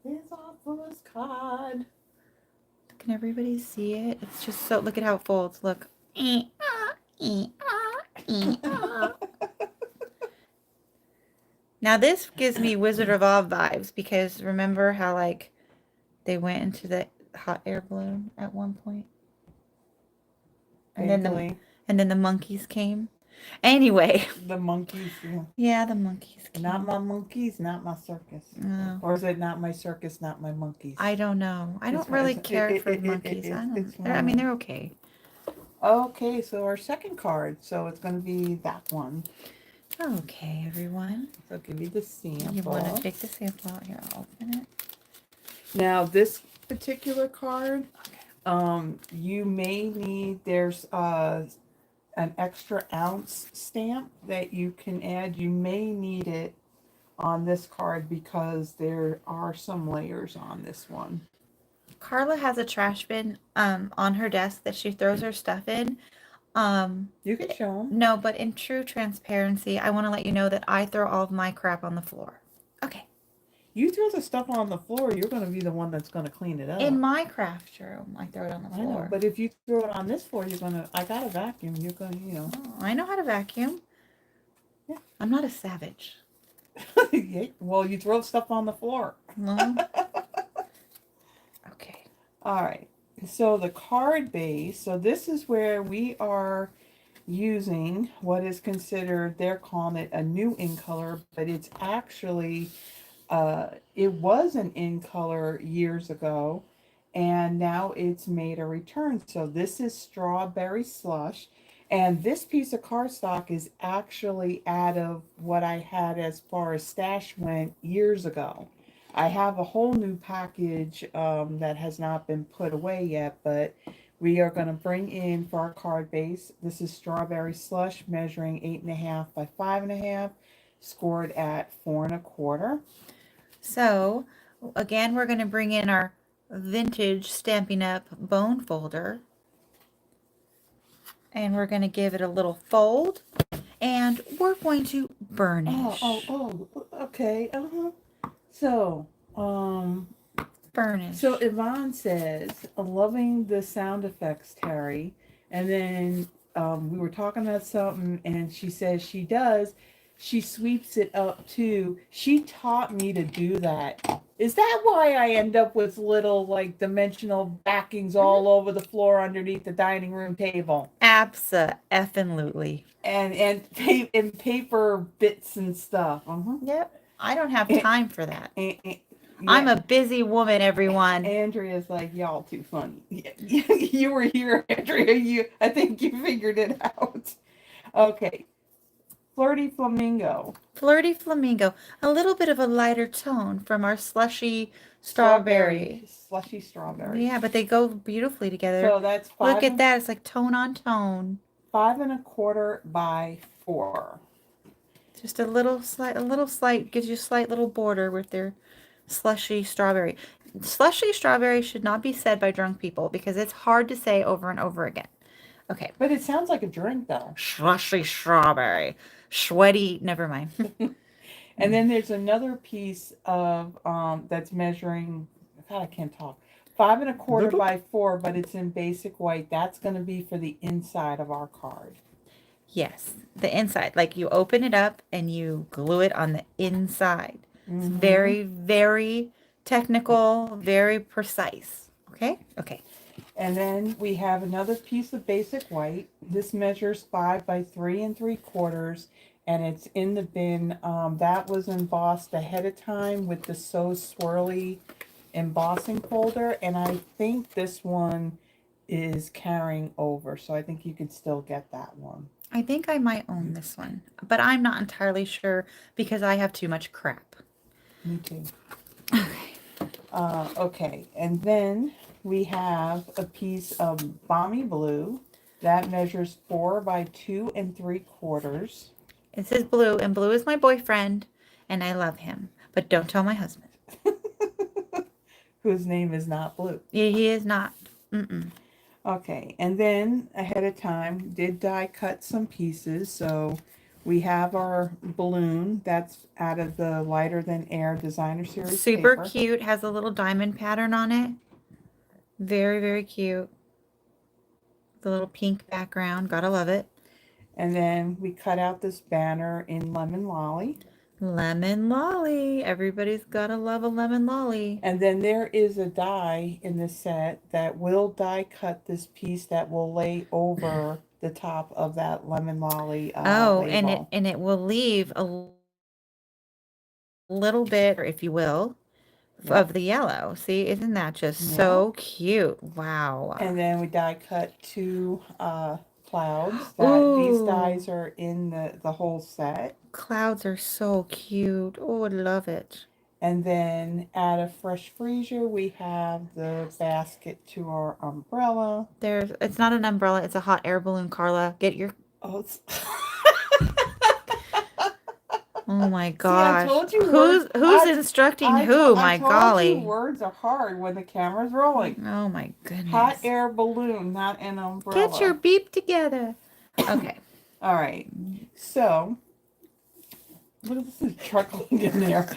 Here's our first card. Can everybody see it? It's just so, look at how it folds. Look. Now this gives me Wizard of Oz vibes because remember how like they went into the hot air balloon at one point? And then the monkeys came. Anyway. The monkeys. Yeah. Yeah, the monkeys came. Not my monkeys, not my circus. No. Or is it not my circus, not my monkeys? I don't know. I don't really care for monkeys. I mean, they're okay. Okay, so our second card. So it's going to be that one. Okay, everyone. So give me the sample. You want to take the sample out here? I'll open it. Now, this particular card, you may need, there's an extra ounce stamp that you can add. You may need it on this card because there are some layers on this one. Carla has a trash bin on her desk that she throws her stuff in. You can show them. No, but in true transparency, I want to let you know that I throw all of my crap on the floor. Okay. You throw the stuff on the floor, you're going to be the one that's going to clean it up. In my craft room, I throw it on the floor. I know, but if you throw it on this floor, you're going to, I got a vacuum, you're going to, you know. Oh, I know how to vacuum. Yeah. I'm not a savage. Yeah, well, you throw stuff on the floor. No. Okay. All right. So the card base, so this is where we are using what is considered, they're calling it a new in color, but it's actually, it was an in color years ago, and now it's made a return. So this is Strawberry Slush, and this piece of cardstock is actually out of what I had as far as stash went years ago. I have a whole new package that has not been put away yet, but we are going to bring in for our card base. This is Strawberry Slush, measuring 8.5 by 5.5, scored at 4 1/4. So, again, we're going to bring in our vintage Stampin' Up! Bone folder. And we're going to give it a little fold. And we're going to burnish. Okay. So, burnish. So Yvonne says, loving the sound effects, Terry. And then we were talking about something, and she says she does. She sweeps it up too. She taught me to do that. Is that why I end up with little like dimensional backings all over the floor underneath the dining room table? Abso-effing-lutely. And paper bits and stuff. Yep. I don't have time for that. Yeah. I'm a busy woman, everyone. Andrea's like, y'all too funny. You were here, Andrea. I think you figured it out. Okay. Flirty Flamingo. Flirty Flamingo. A little bit of a lighter tone from our slushy strawberry. Slushy strawberry. Yeah, but they go beautifully together. So that's 5. Look at that. It's like tone on tone. 5 1/4 by 4. Just a little slight, gives you a slight little border with their slushy strawberry. Slushy strawberry should not be said by drunk people because it's hard to say over and over again. Okay. But it sounds like a drink though. Slushy strawberry. Sweaty, never mind. And then there's another piece of, that's measuring, God, I can't talk. 5 1/4 by 4, but it's in basic white. That's going to be for the inside of our card. Yes, the inside. Like you open it up and you glue it on the inside. It's very, very technical, very precise. Okay? Okay. And then we have another piece of basic white. This measures 5 by 3 3/4, and it's in the bin. That was embossed ahead of time with the So Swirly embossing folder, and I think this one is carrying over, so I think you could still get that one. I think I might own this one, but I'm not entirely sure because I have too much crap. Me too. Okay. Okay, and then we have a piece of Balmy blue that measures 4 by 2 3/4. It says Blue, and Blue is my boyfriend, and I love him. But don't tell my husband. Whose name is not Blue. He is not. Mm-mm. Okay, and then ahead of time, did die cut some pieces. So we have our balloon that's out of the Lighter Than Air Designer Series Super paper. cute. Has a little diamond pattern on it. Very, very cute. The little pink background. Gotta love it. And then we cut out this banner in Lemon Lolly. Lemon lolly. Everybody's gotta love a lemon lolly. And then there is a die in this set that will die cut this piece that will lay over the top of that Lemon Lolly Oh, label. and it will leave a little bit, or if you will, Yep. of the yellow. See, isn't that just so cute? Wow. And then we die cut 2 clouds. These dies Ooh. are in the whole set. Clouds are so cute. Oh, I love it. And then out of Fresh Freesia, we have the basket to our umbrella. It's not an umbrella, it's a hot air balloon, Carla. Get your Oh, it's Oh my See, I gosh. told you Who's instructing who? My I told golly. you words are hard when the camera's rolling. Oh my goodness. Hot air balloon, not an umbrella. Get your beep together. Okay. All right. So, look at this chuckling in there.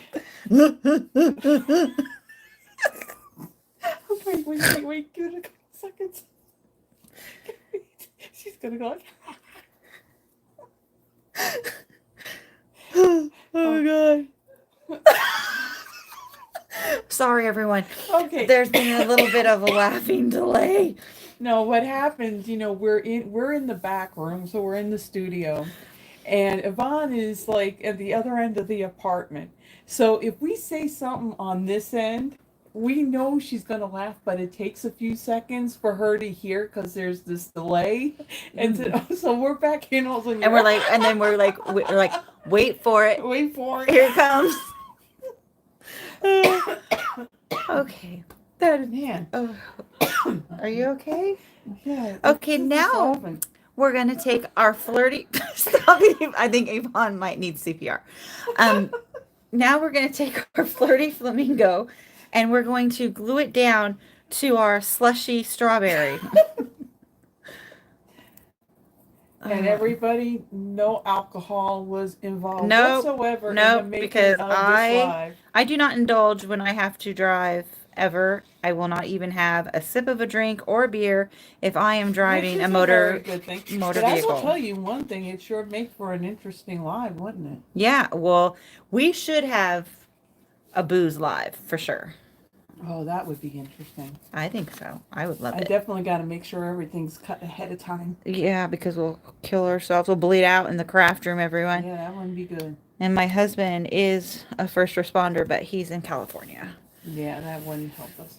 Okay, wait. Give it a couple seconds. She's gonna go like. Oh my god. Sorry, everyone. Okay. There's been a little bit of a laughing delay. No, what happens, we're in the back room, so we're in the studio. And Yvonne is like at the other end of the apartment. So if we say something on this end, we know she's gonna laugh, but it takes a few seconds for her to hear because there's this delay, and so we're back in also. And we're like, wait for it. Wait for it. Here it comes. Okay. Man. Oh. Are you okay? Yeah. Okay, now we're gonna take our flirty. I think Yvonne might need CPR. Now we're gonna take our flirty flamingo, and we're going to glue it down to our slushy strawberry. And everybody, no alcohol was involved whatsoever in Nope, the making because of this live. I do not indulge when I have to drive ever. I will not even have a sip of a drink or beer if I am driving a motor vehicle. But I will tell you one thing, it sure make for an interesting live, wouldn't it? Yeah, well, we should have a booze live for sure. Oh, that would be interesting. I think so. I would love it. I definitely got to make sure everything's cut ahead of time. Yeah, because we'll kill ourselves. We'll bleed out in the craft room, everyone. Yeah, that wouldn't be good. And my husband is a first responder, but he's in California. Yeah, that wouldn't help us.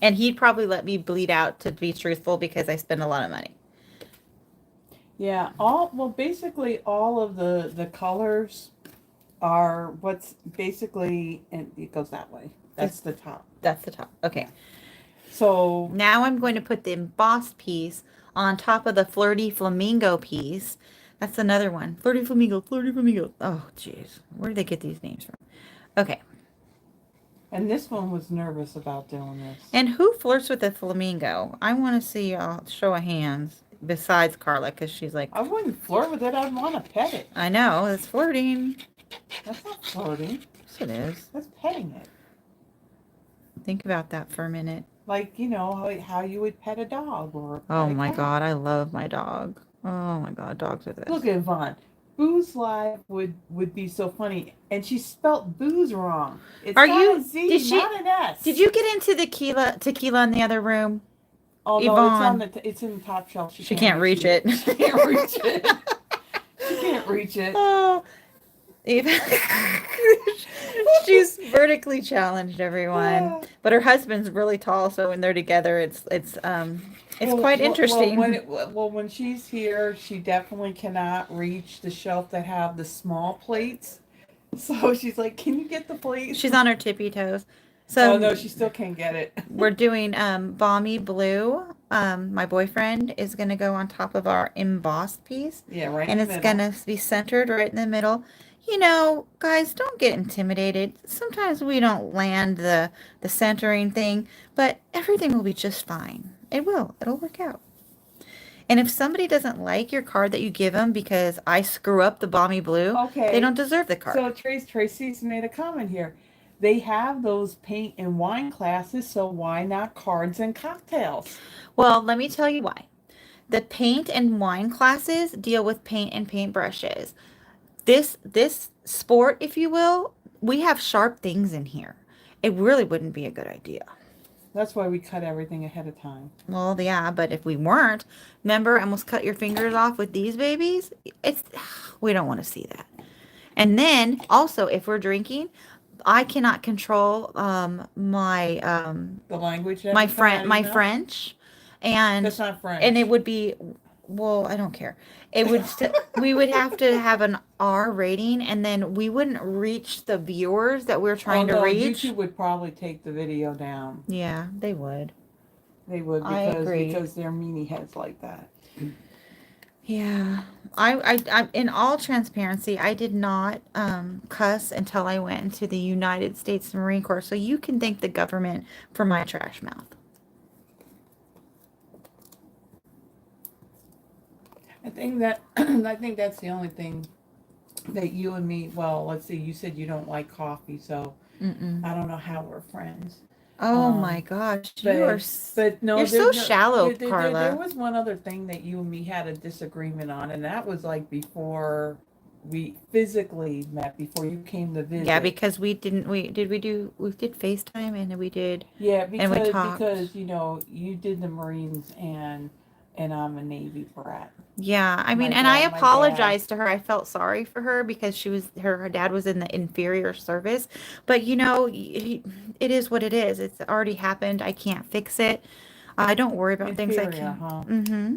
And he'd probably let me bleed out, to be truthful, because I spend a lot of money. Yeah, basically all of the colors are what's basically, and it goes that way. That's the top. That's the top. Okay. So now I'm going to put the embossed piece on top of the Flirty Flamingo piece. That's another one. Flirty Flamingo, Flirty Flamingo. Oh, jeez. Where did they get these names from? Okay. And this one was nervous about doing this. And who flirts with a flamingo? I want to see a show of hands besides Carla, because she's like... I wouldn't flirt with it. I'd want to pet it. I know. It's flirting. That's not flirting. Yes, it is. That's petting it. Think about that for a minute. Like, how you would pet a dog or Oh my God, I love my dog. Oh my God, dogs are this. Look at Yvonne. Booze Live would be so funny. And she spelt booze wrong. It's not a Z, not an S. Did you get into the tequila in the other room? Oh, Yvonne, no, it's in the top shelf. She can't reach it. She can't reach it. She can't reach it. Oh, she's vertically challenged, everyone. But her husband's really tall, so when they're together, it's quite interesting. When she's here, she definitely cannot reach the shelf that have the small plates. So she's like, "Can you get the plate?" She's on her tippy toes. Oh So no, she still can't get it. we're doing Balmy Blue. My boyfriend is going to go on top of our embossed piece. Yeah, right And in the it's middle. going to be centered right in the middle. You know, guys, don't get intimidated. Sometimes we don't land the centering thing, but everything will be just fine. It will. It'll work out. And if somebody doesn't like your card that you give them because I screw up the Balmy Blue, they don't Okay. deserve the card. So Tracy's made a comment here. They have those paint and wine classes, so why not cards and cocktails? Well, let me tell you why. The paint and wine classes deal with paint and paintbrushes. This sport, if you will, we have sharp things in here. It really wouldn't be a good idea. That's why we cut everything ahead of time. Well, yeah, but if we weren't, remember, almost cut your fingers off with these babies. It's we don't want to see that. And then also, if we're drinking, I cannot control The language that my we come out of my your mouth? French, and That's not and it French. would be, well, I don't care. It would we would have to have an R rating, and then we wouldn't reach the viewers that we're Oh trying to no, reach. YouTube would probably take the video down. Yeah, they would. They would I agree. because they're meanie heads like that. Yeah, I in all transparency, I did not cuss until I went into the United States Marine Corps. So you can thank the government for my trash mouth. I think that's the only thing that you and me. Well, let's see. You said you don't like coffee, so Mm-mm. I don't know how we're friends. Oh my gosh, But you are but no, you're so shallow, there Carla. was one other thing that you and me had a disagreement on, and that was like before we physically met, before you came to visit. Yeah, because we didn't we did FaceTime and we did Yeah, and we talked. because you know you did the Marines and I'm a Navy brat. Yeah, I mean, My and I dad, my dad. apologized to her. I felt sorry for her because she was her dad was in the inferior service. But you know, it is what it is. It's already happened. I can't fix it. I don't worry about things I Inferior, can't. huh? Mm-hmm.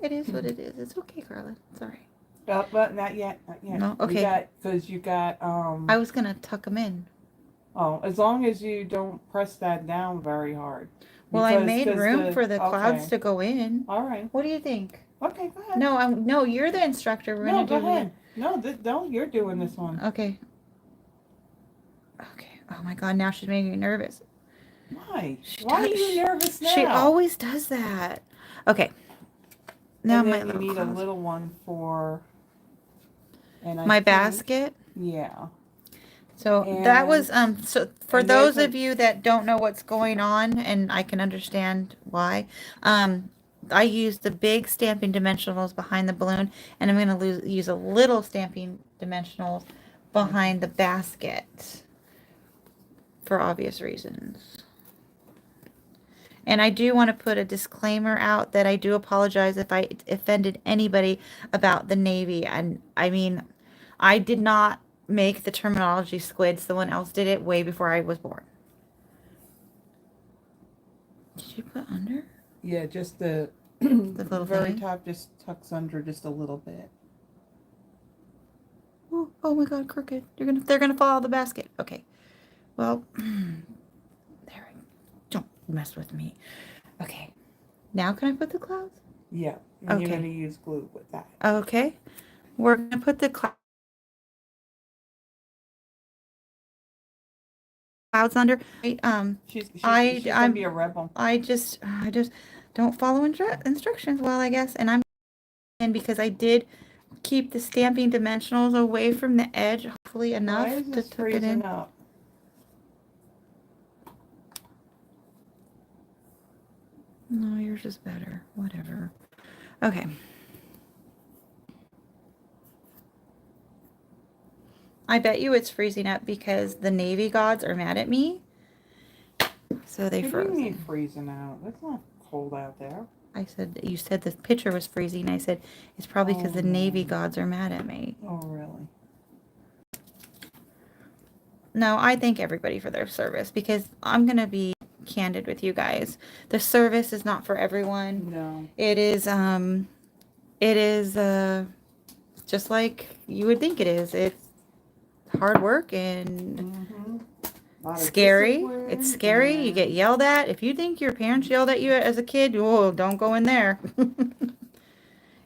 It is what it is. It's okay, Carla. It's all right. But not yet, not yet. No, okay. You got I was gonna tuck them in. Oh, as long as you don't press that down very hard. Well, I made Because room for the clouds okay. to go in. All right. What do you think? Okay, go ahead. No, you're the instructor. We're No, gonna go do ahead. No, no, you're doing this one. Okay. Okay. Oh my God, now she's making me nervous. Why? She Why are does- you nervous now? She always does that. Okay. Now and my then you little need a clouds. little one for. And I My think- basket. Yeah. So that And- was so for and there's those of you that don't know what's going on, and I can understand why. I used the big stamping dimensionals behind the balloon, and I'm going to use a little stamping dimensionals behind the basket for obvious reasons. And I do want to put a disclaimer out that I do apologize if I offended anybody about the Navy. And I mean, I did not make the terminology squid. Someone else did it way before I was born. Did you put under? Yeah, just the little very thing? top just tucks under just a little bit. Oh my God, crooked. They're gonna fall out of the basket. Okay. Well, there. Don't mess with me. Okay. Now can I put the clouds? Yeah. And you're Okay. going to use glue with that. Okay. We're gonna put the clouds under. She's I'm gonna be a rebel. I just don't follow instructions well, I guess. And I'm in because I did keep the stamping dimensionals away from the edge, hopefully enough Why is to this tuck it in. freezing up? No, yours is better. Whatever. Okay. I bet you it's freezing up because the Navy gods are mad at me. So they What do froze. you mean freezing out? It's not cold out there. I said, you said the picture was freezing. I said, it's probably because the Navy no. gods are mad at me. Oh, really? No, I thank everybody for their service because I'm going to be candid with you guys. The service is not for everyone. No. It is just like you would think it is. It's hard work and scary. It's scary. You get yelled at. If you think your parents yelled at you as a kid, oh, don't go in there.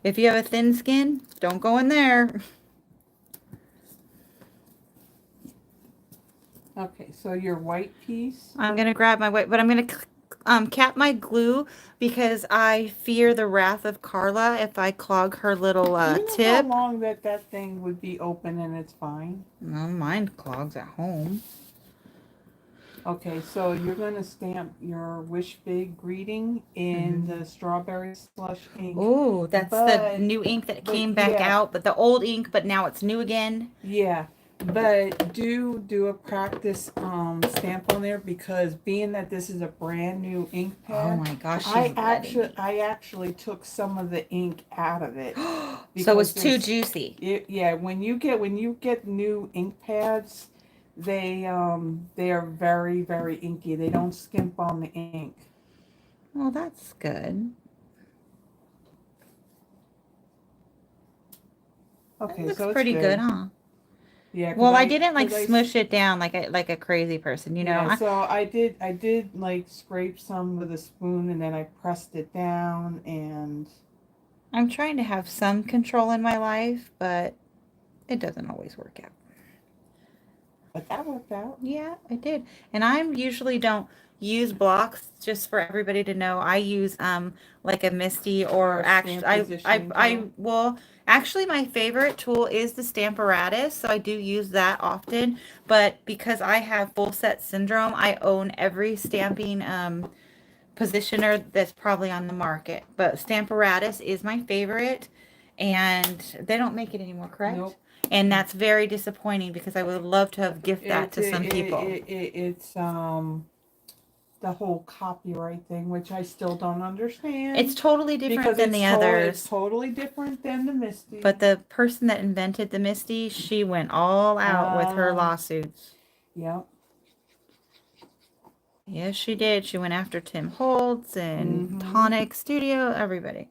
If you have a thin skin, don't go in there. Okay, so your white piece. I'm going to grab my white, but I'm going to cap my glue because I fear the wrath of Carla if I clog her little Do you know tip. how long that thing would be open and it's fine? Well, mine clogs at home. Okay, so you're going to stamp your Wish Big greeting in the strawberry slush ink. Oh, that's the new ink that came back out, but the old ink, but now it's new again. Yeah, but do a practice stamp on there, because being that this is a brand new ink pad. Oh my gosh, I actually took some of the ink out of it. So it's too juicy. Yeah, when you get new ink pads, they are very, very inky. They don't skimp on the ink. Well, that's good. Okay, It looks so it's pretty good, huh? Yeah. Well, I didn't like smush it down like a crazy person, you know. Yeah, so I did like scrape some with a spoon, and then I pressed it down, and I'm trying to have some control in my life, but it doesn't always work out. But that worked out. Yeah, it did. And I usually don't use blocks, just for everybody to know. I use like a Misty, or actually actually my favorite tool is the Stamparatus, so I do use that often. But because I have full set syndrome, I own every stamping positioner that's probably on the market. But Stamparatus is my favorite, and they don't make it anymore, correct? Nope. And that's very disappointing because I would love to have gift that to some people. It's the whole copyright thing, which I still don't understand. It's totally different than the others. It's totally different than the Misty. But the person that invented the Misty, she went all out with her lawsuits. Yep. Yes, she did. She went after Tim Holtz and Tonic Studio, everybody.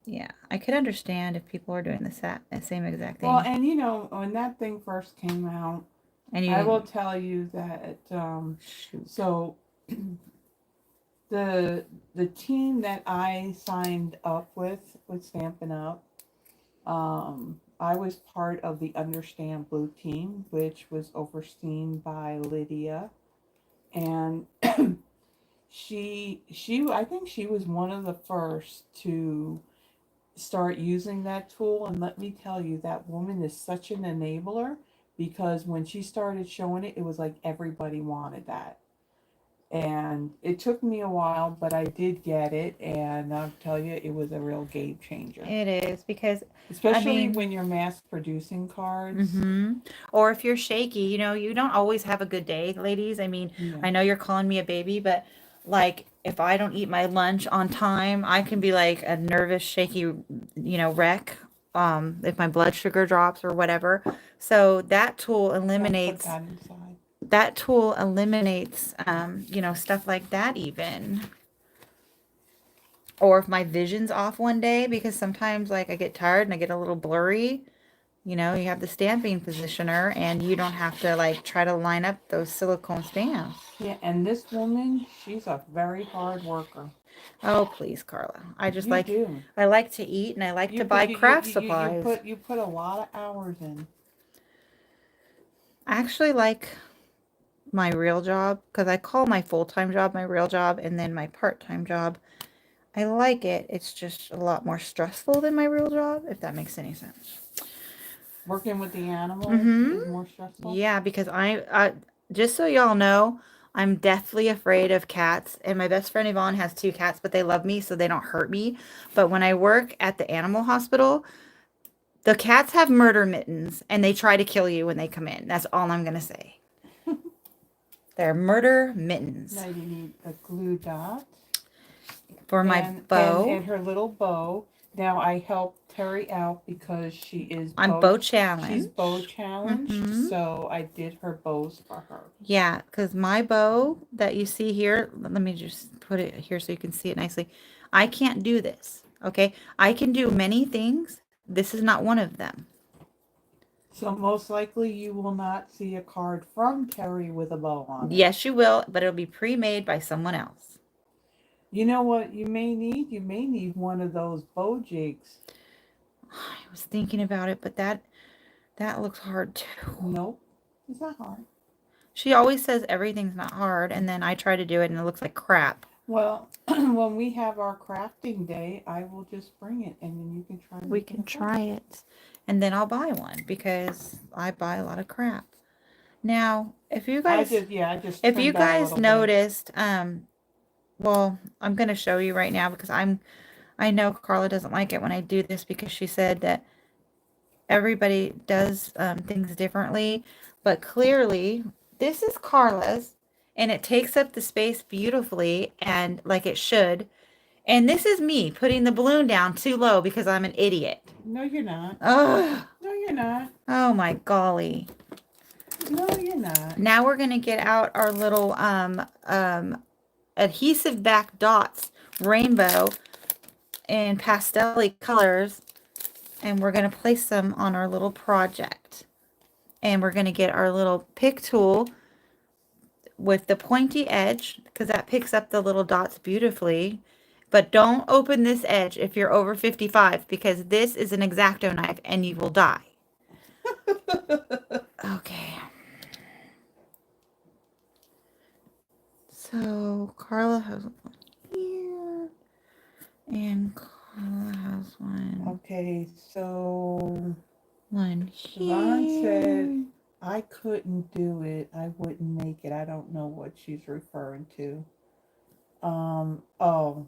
Yeah, I could understand if people were doing the same exact thing. Well, and you know, when that thing first came out, and I will tell you that so the team that I signed up with Stampin' Up, I was part of the Understand Blue team, which was overseen by Lydia, and she I think she was one of the first to start using that tool. And let me tell you, that woman is such an enabler, because when she started showing it, it was like everybody wanted that. And it took me a while, but I did get it, and I'll tell you, it was a real game changer. It is, because especially when you're mass producing cards, or if you're shaky, you know, you don't always have a good day, ladies. I mean, I know you're calling me a baby, but like, if I don't eat my lunch on time, I can be like a nervous, shaky, you know, wreck. If my blood sugar drops or whatever. So that tool eliminates you know, stuff like that even. Or if my vision's off one day, because sometimes like I get tired and I get a little blurry, you know, you have the stamping positioner and you don't have to like try to line up those silicone stamps. Yeah, and this woman, she's a very hard worker. Oh, please, Carla. I just I like to eat, and I like to buy craft supplies. You put a lot of hours in. I actually like my real job, because I call my full-time job my real job, and then my part-time job. I like it. It's just a lot more stressful than my real job, if that makes any sense. Working with the animals is more stressful? Yeah, because I just so y'all know, I'm deathly afraid of cats, and my best friend Yvonne has 2 cats, but they love me, so they don't hurt me. But when I work at the animal hospital, the cats have murder mittens, and they try to kill you when they come in. That's all I'm going to say. They're murder mittens. Now you need a glue dot. For my bow. And her little bow. Now I helped Terri out because she is bow challenged. She's bow challenged, so I did her bows for her. Yeah, because my bow that you see here, let me just put it here so you can see it nicely. I can't do this Okay. I can do many things. This is not one of them. So most likely you will not see a card from Terri with a bow on it. Yes, you will, but it'll be pre-made by someone else. You know what you may need? You may need one of those bow jigs. I was thinking about it, but that looks hard too. Nope. It's not hard. She always says everything's not hard, and then I try to do it and it looks like crap. Well, when we have our crafting day, I will just bring it and then you can try. We can try it, and then I'll buy one because I buy a lot of crap. Now, if you guys, if you guys noticed, well, I'm gonna show you right now because I know Carla doesn't like it when I do this because she said that everybody does things differently, but clearly this is Carla's and it takes up the space beautifully and like it should. And this is me putting the balloon down too low because I'm an idiot. No, you're not. Ugh. No, you're not. Oh my golly. No, you're not. Now we're going to get out our little adhesive back dots, rainbow and pastel colors, and we're going to place them on our little project. And we're going to get our little pick tool with the pointy edge because that picks up the little dots beautifully. But don't open this edge if you're over 55 because this is an X-Acto knife and you will die. Okay. So Carla has one here and Carla has one. Okay, so One here. Yvonne said I couldn't do it. I wouldn't make it. I don't know what she's referring to. Oh,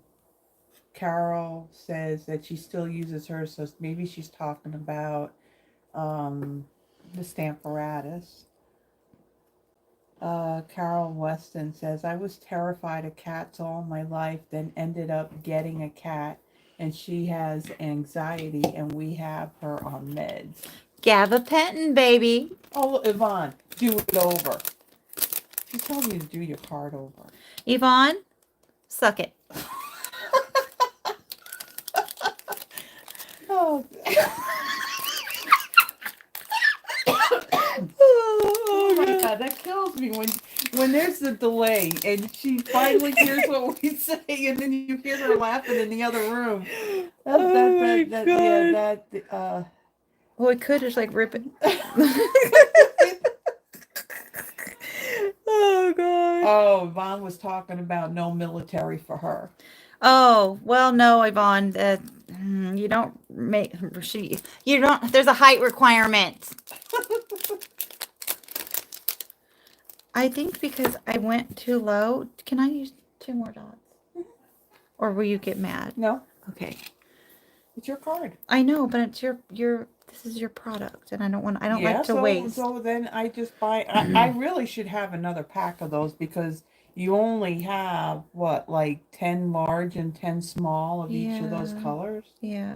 Carol says that she still uses hers, so maybe she's talking about the Stamparatus. Carol Weston says, I was terrified of cats all my life, then ended up getting a cat, and she has anxiety, and we have her on meds. Gabapentin, baby. Oh, Yvonne, do it over. She's telling you to do your card over. Yvonne, suck it. Oh. Oh my God, that kills me when there's a delay and she finally hears what we say and then you hear her laughing in the other room. Oh my God. Yeah, Well, it could just like rip it. Oh God. Oh, Yvonne was talking about no military for her. Oh, well, no, Yvonne, you don't make, you don't, there's a height requirement. I think because I went too low, can I use 2 more dots? Or will you get mad? No. Okay. It's your card. I know, but it's your, this is your product, and I don't like to waste. So then I just buy, I really should have another pack of those because you only have, what, like 10 large and 10 small of each of those colors? Yeah.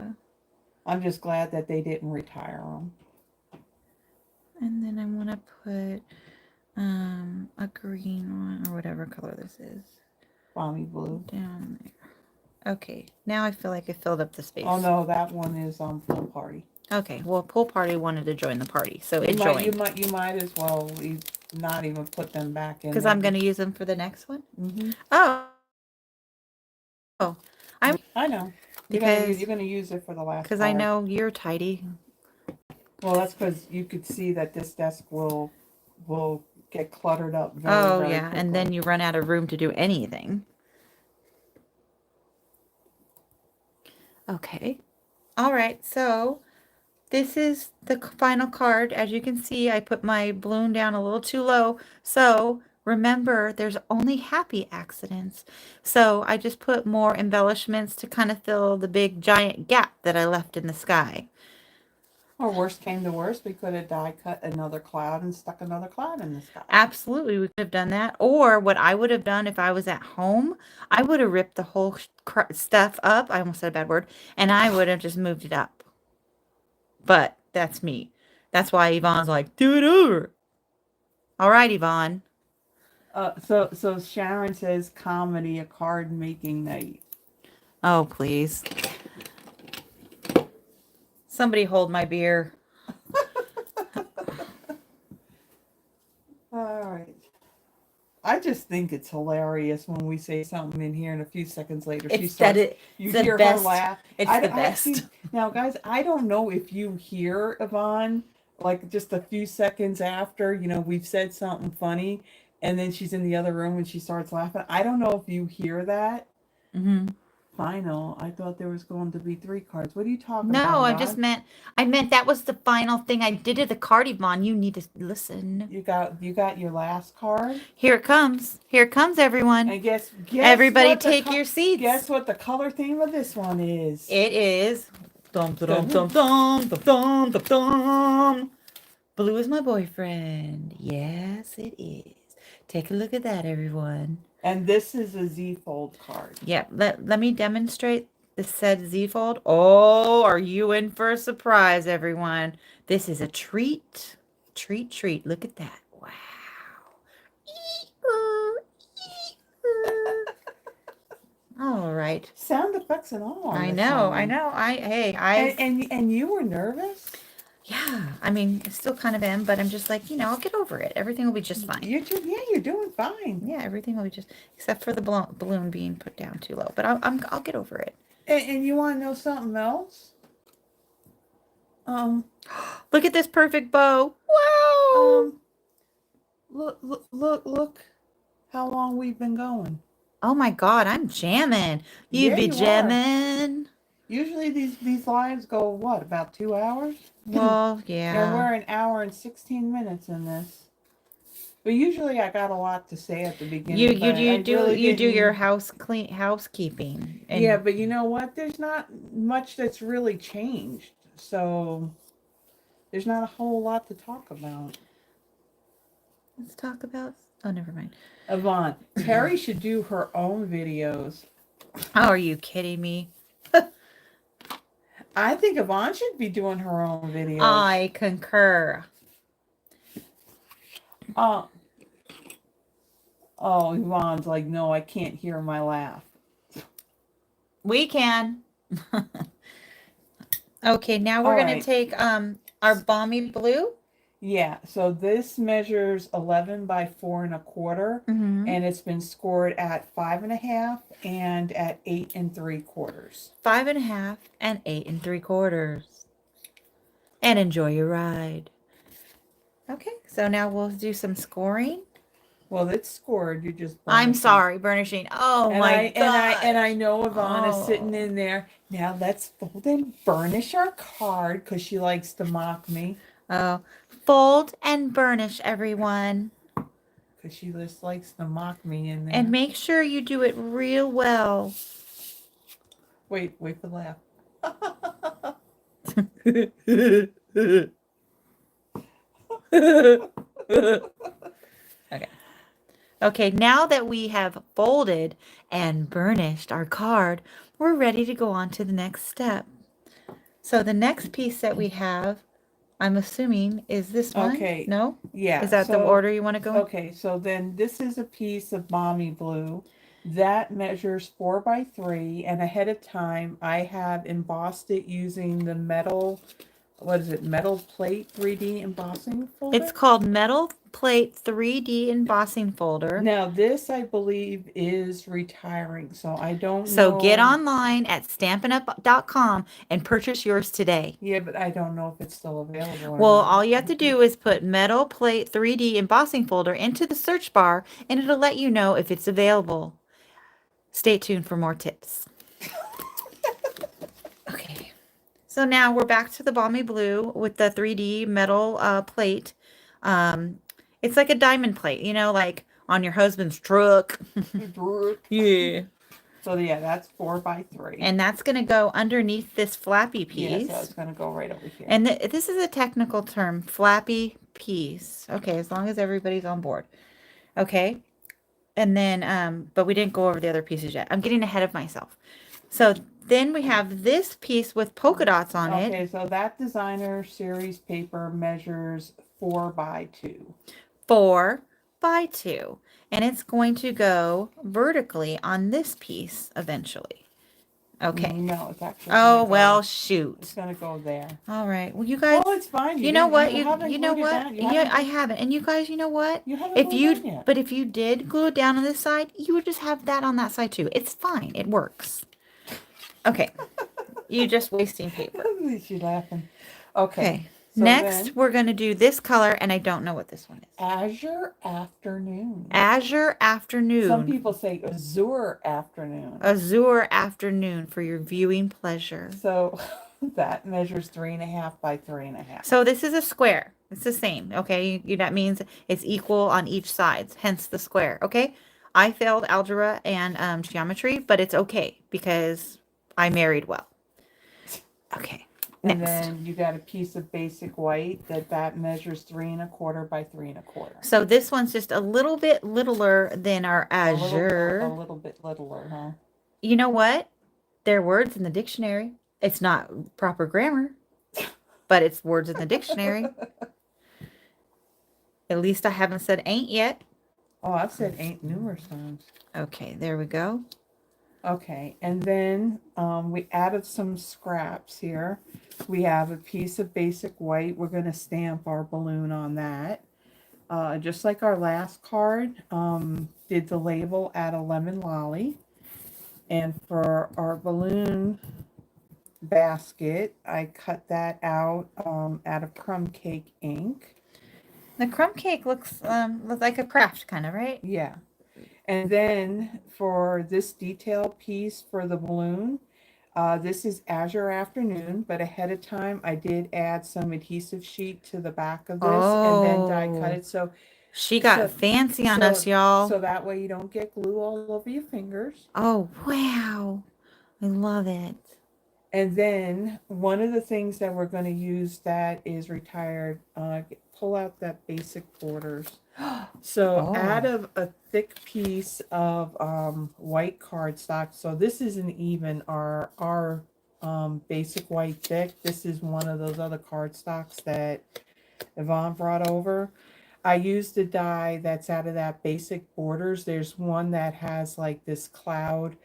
I'm just glad that they didn't retire them. And then I want to put a green one, or whatever color this is. Balmy blue. Down there. Okay, now I feel like I filled up the space. Oh no, that one is on Pool Party. Okay, well, Pool Party wanted to join the party, so it joined. You might as well not even put them back in. Because I'm going to use them for the next one? Mm-hmm. Oh, I know. Because you're going to use it for the last Because I know you're tidy. Well, that's because you could see that this desk will get cluttered up very yeah, quickly. and then you run out of room to do anything. Okay. All right, so this is the final card. As you can see, I put my balloon down a little too low. So remember, there's only happy accidents. So I just put more embellishments to kind of fill the big giant gap that I left in the sky. Or worst came to worst, we could have die cut another cloud and stuck another cloud in the sky. Absolutely, we could have done that. Or what I would have done if I was at home, I would have ripped the whole stuff up. I almost said a bad word. And I would have just moved it up. But that's me. That's why Yvonne's like, do it over. All right, Yvonne. So Sharon says comedy, a card making night. Oh, please. Somebody hold my beer. All right. I just think it's hilarious when we say something in here and a few seconds later she starts. You It's the hear her best. laugh. It's the best. See, now, guys, I don't know if you hear Yvonne like just a few seconds after we've said something funny, and then she's in the other room and she starts laughing. I don't know if you hear that. Mm-hmm. Final. I thought there was going to be 3 cards. What are you talking No, about, I just meant that was the final thing I did to the card, Yvonne. You need to listen. You got your last card. Here it comes. Here it comes, everyone. And guess Everybody what take your seats. Guess what the color theme of this one is? It is dum dum dum dum dum dum dum dum. Blue is my boyfriend. Yes, it is. Take a look at that, everyone. And this is a Z fold card. Yeah, let me demonstrate the said Z fold. Oh, are you in for a surprise, everyone? This is a treat. Treat. Look at that. Wow. All right. Sound effects and all. I know. And you were nervous? Yeah, I mean, I still kind of am, but I'm just like, I'll get over it. Everything will be just fine. You're doing fine. Yeah, everything will be just, except for the balloon being put down too low. But I'll get over it. And you want to know something else? Look at this perfect bow. Wow. Look how long we've been going. Oh my God, I'm jamming. You be jamming. Usually these lives go what, about 2 hours? Well, yeah. And we're an hour and 16 minutes in this. But usually I got a lot to say at the beginning. You do your housekeeping. And yeah, but you know what? There's not much that's really changed. So there's not a whole lot to talk about. Let's talk about. Oh, never mind. Yvonne, Terri should do her own videos. Oh, are you kidding me? I think Yvonne should be doing her own videos. I concur. Oh, Yvonne's like, no, I can't hear my laugh. We can. Okay, now we're going to take our Balmy blue. Yeah, so this measures 11 by 4 1/4, and it's been scored at 5 1/2 and at 8 3/4. 5 1/2 and 8 3/4. And enjoy your ride. Okay, so now we'll do some scoring. Well, it's scored. You just. I'm sorry, burnishing. Oh my God! And I know Yvonne is sitting in there. Now let's fold and burnish our card because she likes to mock me. Oh, fold and burnish, everyone. Because she just likes to mock me in there. And make sure you do it real well. Wait for the laugh. Okay, now that we have folded and burnished our card, we're ready to go on to the next step. So the next piece that we have, I'm assuming, is this one? Okay. No? Yeah. Is that the order you want to go in? Okay, so then this is a piece of Balmy blue. That measures 4 by 3, and ahead of time I have embossed it using the metal, metal plate 3D embossing folder? It's called Metal Plate 3D Embossing Folder. Now this, I believe, is retiring, so I don't know. So get online at stampinup.com and purchase yours today. Yeah, but I don't know if it's still available. Well, all you have to do is put Metal Plate 3D Embossing Folder into the search bar, and it'll let you know if it's available. Stay tuned for more tips. Okay. So now we're back to the Balmy blue with the 3D metal plate. It's like a diamond plate, like on your husband's truck. Yeah. So yeah, that's 4 by 3. And that's going to go underneath this flappy piece. Yeah, so it's going to go right over here. And this is a technical term, flappy piece. Okay, as long as everybody's on board. Okay. And then, but we didn't go over the other pieces yet. I'm getting ahead of myself. So then we have this piece with polka dots on it. Okay, so that designer series paper measures 4 by 2. 4 by 2. And it's going to go vertically on this piece eventually. Okay. No, it's actually Oh, gonna well, go, shoot. it's gonna go there. All right. Well, you guys, Well, it's fine. you know what? You haven't know glued it what? down. Yeah, I haven't. And you guys, you know what? You haven't If glued it down yet. but if you did glue it down on this side, you would just have that on that side too. It's fine. It works. Okay. You're just wasting paper. She's laughing. Okay. Okay. So Next, then, we're going to do this color, and I don't know what this one is. Azure Afternoon. Azure Some Afternoon. people say Azure Afternoon. Azure Afternoon for your viewing pleasure. So that measures 3.5 by 3.5. So this is a square. It's the same, okay? That means it's equal on each side, hence the square, okay? I failed algebra and geometry, but it's okay because I married well. Okay, And next. then you got a piece of basic white that measures 3.25 by 3.25. So this one's just a little bit littler than our Azure. A little bit littler, huh? You know what? They're words in the dictionary. It's not proper grammar, but it's words in the dictionary. At least I haven't said ain't yet. Oh, I've said ain't numerous times. Okay, there we go. Okay, and then we added some scraps here. We have a piece of basic white. We're going to stamp our balloon on that. Just like our last card, did the label add a lemon lolly. And for our balloon basket, I cut that out of crumb cake ink. The crumb cake looks like a craft kind of, right? Yeah. And then for this detail piece for the balloon, this is Azure Afternoon, but ahead of time I did add some adhesive sheet to the back of this and then die cut it. So she got fancy on us, y'all. So that way you don't get glue all over your fingers. Oh, wow. I love it. And then one of the things that we're going to use that is retired, pull out that basic borders. So out of a thick piece of white cardstock, so this isn't even our basic white thick. This is one of those other cardstocks that Yvonne brought over. I used the die that's out of that basic borders. There's one that has like this cloud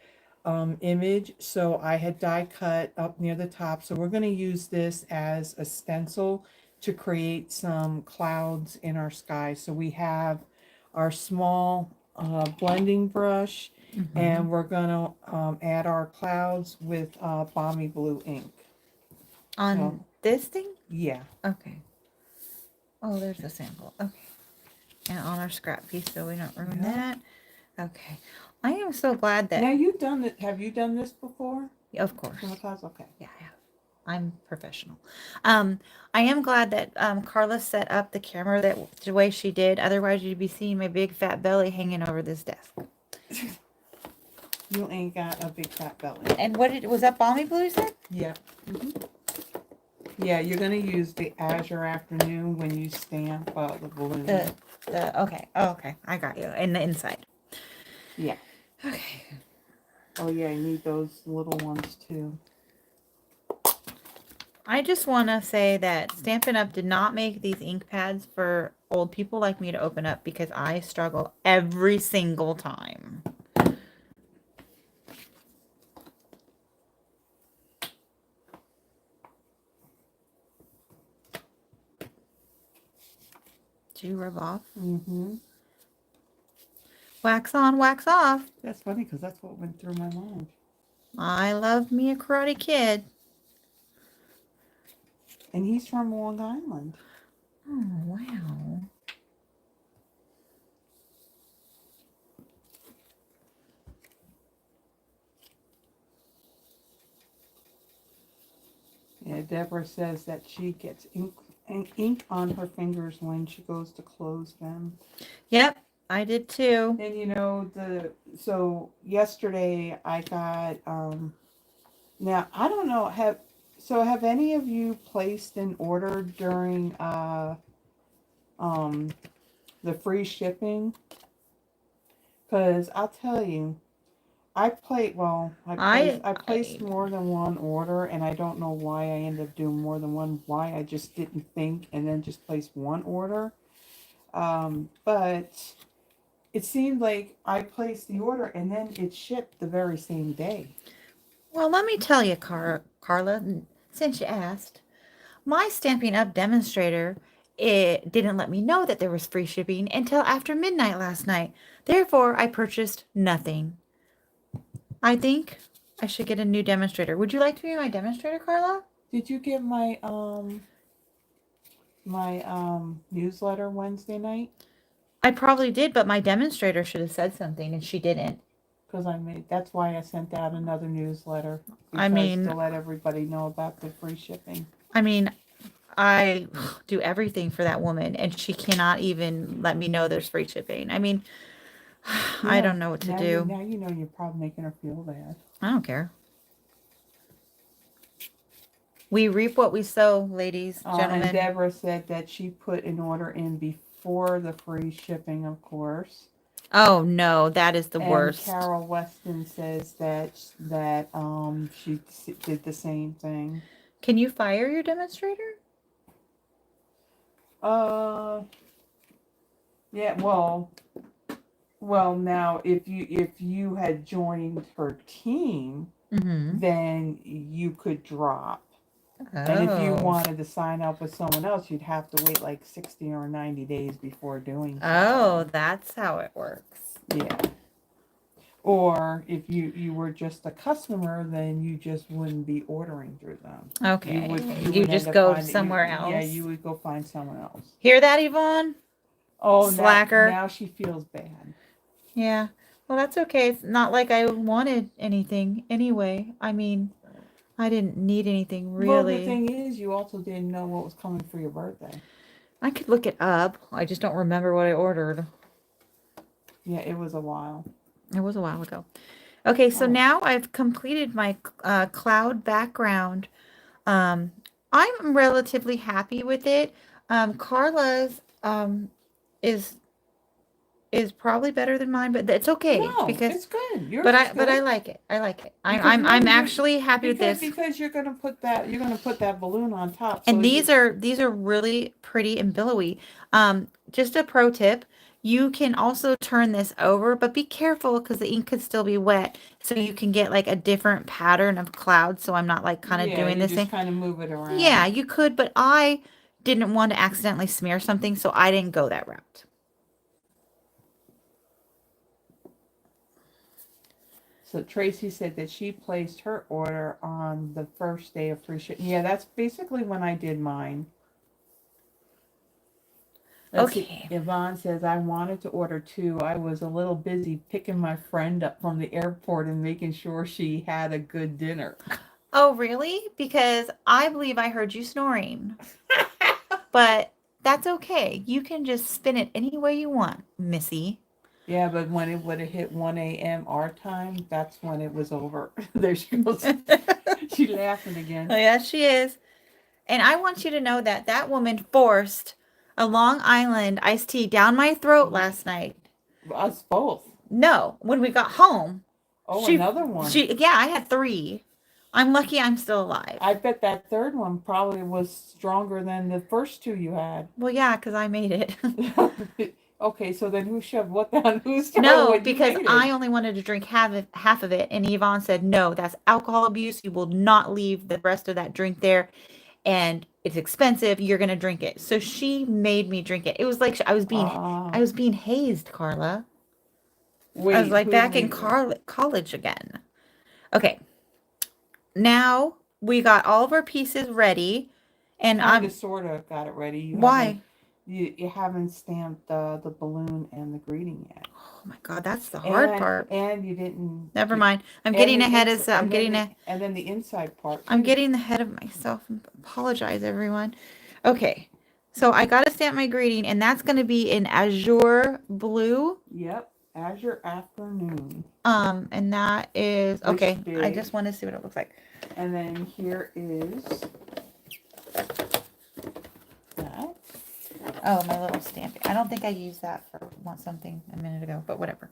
image, so I had die cut up near the top. So we're going to use this as a stencil to create some clouds in our sky. So we have our small blending brush, and we're going to add our clouds with Balmy blue ink. On this thing? Yeah. Okay. Oh, there's a sample. Okay. And on our scrap piece so we don't ruin that. Okay. I am so glad that... Now you've done it. Have you done this before? Of course. Okay. Yeah, I have. I'm professional. I am glad that Carla set up the camera the way she did. Otherwise, you'd be seeing my big fat belly hanging over this desk. You ain't got a big fat belly. And was that Balmy blue you said? Yeah. Yeah, you're gonna use the Azure Afternoon when you stamp the balloon. Okay. Oh, okay. I got you. And the inside. Yeah. Okay. Oh yeah, you need those little ones too. I just want to say that Stampin' Up! Did not make these ink pads for old people like me to open up because I struggle every single time. Do you rub off? Mm-hmm. Wax on, wax off. That's funny because that's what went through my mind. I love me a Karate Kid. And he's from Long Island. Oh, wow. Yeah, Deborah says that she gets ink on her fingers when she goes to close them. Yep, I did too. And you know, so yesterday I got, now I don't know, have any of you placed an order during the free shipping? Because I'll tell you, I placed more than one order, and I don't know why I ended up doing more than one. Why I just didn't think and then just placed one order. But it seemed like I placed the order and then it shipped the very same day. Well, let me tell you, Carla, since you asked, my Stampin' Up! Demonstrator, it didn't let me know that there was free shipping until after midnight last night. Therefore, I purchased nothing. I think I should get a new demonstrator. Would you like to be my demonstrator, Carla? Did you get my newsletter Wednesday night? I probably did, but my demonstrator should have said something, and she didn't. Because that's why I sent out another newsletter. I mean, to let everybody know about the free shipping. I mean, I do everything for that woman, and she cannot even let me know there's free shipping. I mean, I don't know what to do. Now you know you're probably making her feel bad. I don't care. We reap what we sow, ladies, gentlemen. And Deborah said that she put an order in before the free shipping, of course. Oh no, that is the worst. Carol Weston says that she did the same thing. Can you fire your demonstrator? Yeah, well, now if you had joined her team, then you could drop. Oh. And if you wanted to sign up with someone else, you'd have to wait like 60 or 90 days before doing so. Oh, that's how it works. Yeah. Or if you were just a customer, then you just wouldn't be ordering through them. Okay. You would just go somewhere else. Yeah, you would go find someone else. Hear that, Yvonne? Oh, slacker. Now she feels bad. Yeah. Well, that's okay. It's not like I wanted anything anyway. I mean, I didn't need anything really. Well, the thing is, you also didn't know what was coming for your birthday. I could look it up. I just don't remember what I ordered. Yeah, it was a while. It was a while ago. Okay, so now I've completed my cloud background. I'm relatively happy with it. Carla's is probably better than mine, but it's okay. No, because it's good. But I like it. I like it. I'm actually happy with this. Because you're gonna put that balloon on top. And these are really pretty and billowy. Just a pro tip. You can also turn this over, but be careful because the ink could still be wet. So you can get like a different pattern of clouds. So I'm not like kind of doing this thing. Kind of move it around. Yeah, you could, but I didn't want to accidentally smear something, so I didn't go that route. So Tracy said that she placed her order on the first day of free shipping. Yeah, that's basically when I did mine. Okay. Yvonne says, I wanted to order 2. I was a little busy picking my friend up from the airport and making sure she had a good dinner. Oh, really? Because I believe I heard you snoring. But that's okay. You can just spin it any way you want, Missy. Yeah, but when it would have hit 1 a.m. our time, that's when it was over. There she goes. She's laughing again. Oh, yeah, she is. And I want you to know that that woman forced a Long Island iced tea down my throat last night. Us both. No, when we got home. Oh, another one. Yeah, I had 3. I'm lucky I'm still alive. I bet that third one probably was stronger than the first 2 you had. Well, yeah, because I made it. Okay, so then who shoved what down whose throat? No, because I only wanted to drink half of it, and Yvonne said, no, that's alcohol abuse. You will not leave the rest of that drink there, and it's expensive. You're going to drink it. So she made me drink it. It was like I was being hazed, Carla. Wait, I was like back in college again. Okay. Now we got all of our pieces ready, and I sort of got it ready. Why? You haven't stamped the balloon and the greeting yet. Oh my God, that's the hard part. And you didn't. Never mind. I'm getting ahead of. And then the inside part. I'm getting ahead of myself. Apologize, everyone. Okay, so I got to stamp my greeting, and that's going to be in Azure blue. Yep, Azure Afternoon. And that is okay. I just want to see what it looks like. And then here is that. Oh, my little stamping. I don't think I used that for something a minute ago, but whatever.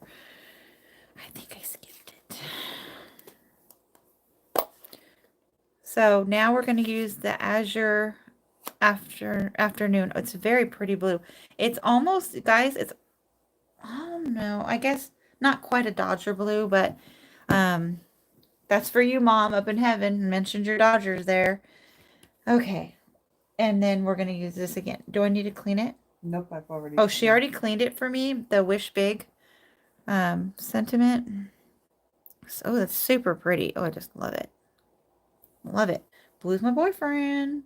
I think I skipped it. So now we're going to use the Azure Afternoon. It's very pretty blue. It's almost, guys, it's, I don't know, I guess not quite a Dodger blue, but That's for you, Mom, up in heaven. Mentioned your Dodgers there. Okay. And then we're going to use this again. Do I need to clean it? Nope, I've already. Oh, she already cleaned it for me. The Wish Big sentiment. Oh, that's super pretty. Oh, I just love it. Love it. Blue's my boyfriend.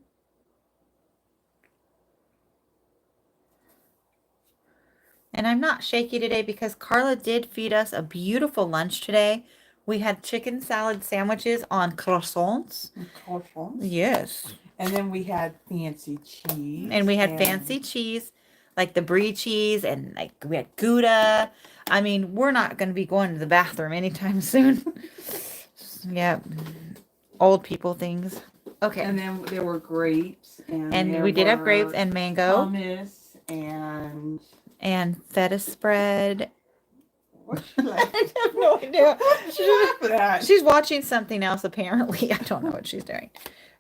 And I'm not shaky today because Carla did feed us a beautiful lunch today. We had chicken salad sandwiches on croissants. Croissants. Yes. And then we had fancy cheese. And we had fancy cheese, like the brie cheese, and like we had Gouda. I mean, we're not going to be going to the bathroom anytime soon. Yeah. Old people things. Okay. And then there were grapes. And we did have grapes and mango. Hummus and feta spread. What's she like? I have no idea. She's watching something else, apparently. I don't know what she's doing.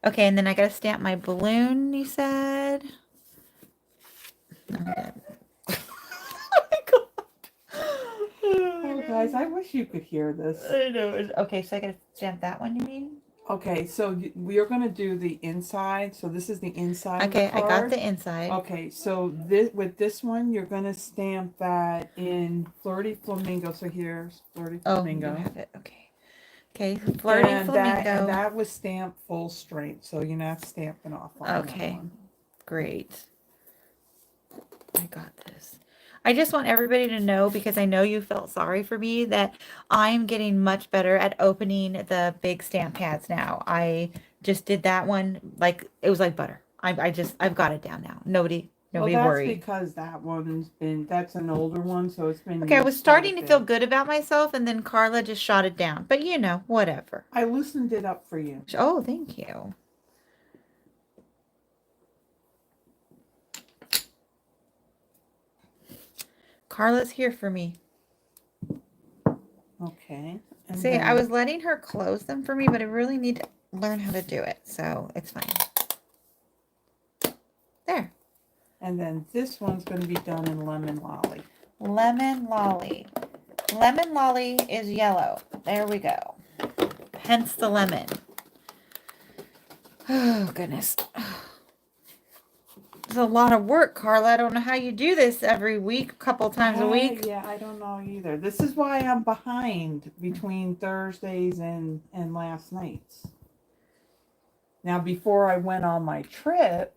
Okay, and then I got to stamp my balloon, you said. Okay. Oh, guys, I wish you could hear this. I know. Okay, so I got to stamp that one, you mean? Okay, so we are going to do the inside. So this is the inside. Okay, of the I got card. the inside. Okay, so with this one, you're going to stamp that in Flirty Flamingo. So here's Flirty Flamingo. Oh, you have it. Okay. Okay, Flirty Flamingo. That was stamped full strength, so you're not stamping off on Okay, that one. Great. I got this. I just want everybody to know, because I know you felt sorry for me, that I'm getting much better at opening the big stamp pads now. I just did that one like it was like butter. I've got it down now. Nobody worried. Because that's an older one, so it's been. Okay, I was starting to feel good about myself, and then Carla just shot it down. But whatever. I loosened it up for you. Oh, thank you. Carla's here for me. Okay. See, I was letting her close them for me, but I really need to learn how to do it, so it's fine. There. And then this one's going to be done in Lemon Lolly. Lemon Lolly. Lemon Lolly is yellow. There we go. Hence the lemon. Oh, goodness. It's a lot of work, Carla. I don't know how you do this every week, a couple times a week. Yeah, I don't know either. This is why I'm behind between Thursdays and last nights. Now, before I went on my trip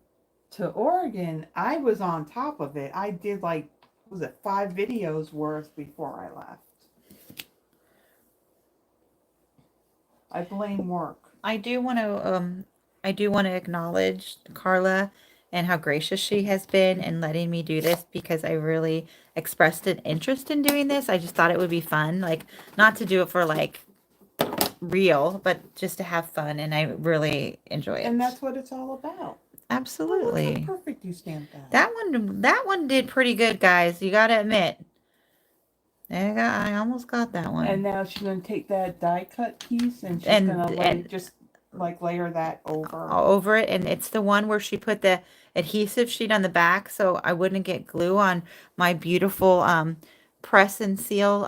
to Oregon, I was on top of it. I did 5 videos worth before I left. I blame work. I do want to acknowledge Carla and how gracious she has been in letting me do this, because I really expressed an interest in doing this. I just thought it would be fun, not to do it for real, but just to have fun, and I really enjoy it. And that's what it's all about. Absolutely. Oh, perfect, you stamped that. That one did pretty good, guys. You got to admit. I almost got that one. And now she's going to take that die cut piece and she's going to layer that over it, and it's the one where she put the adhesive sheet on the back so I wouldn't get glue on my beautiful press and seal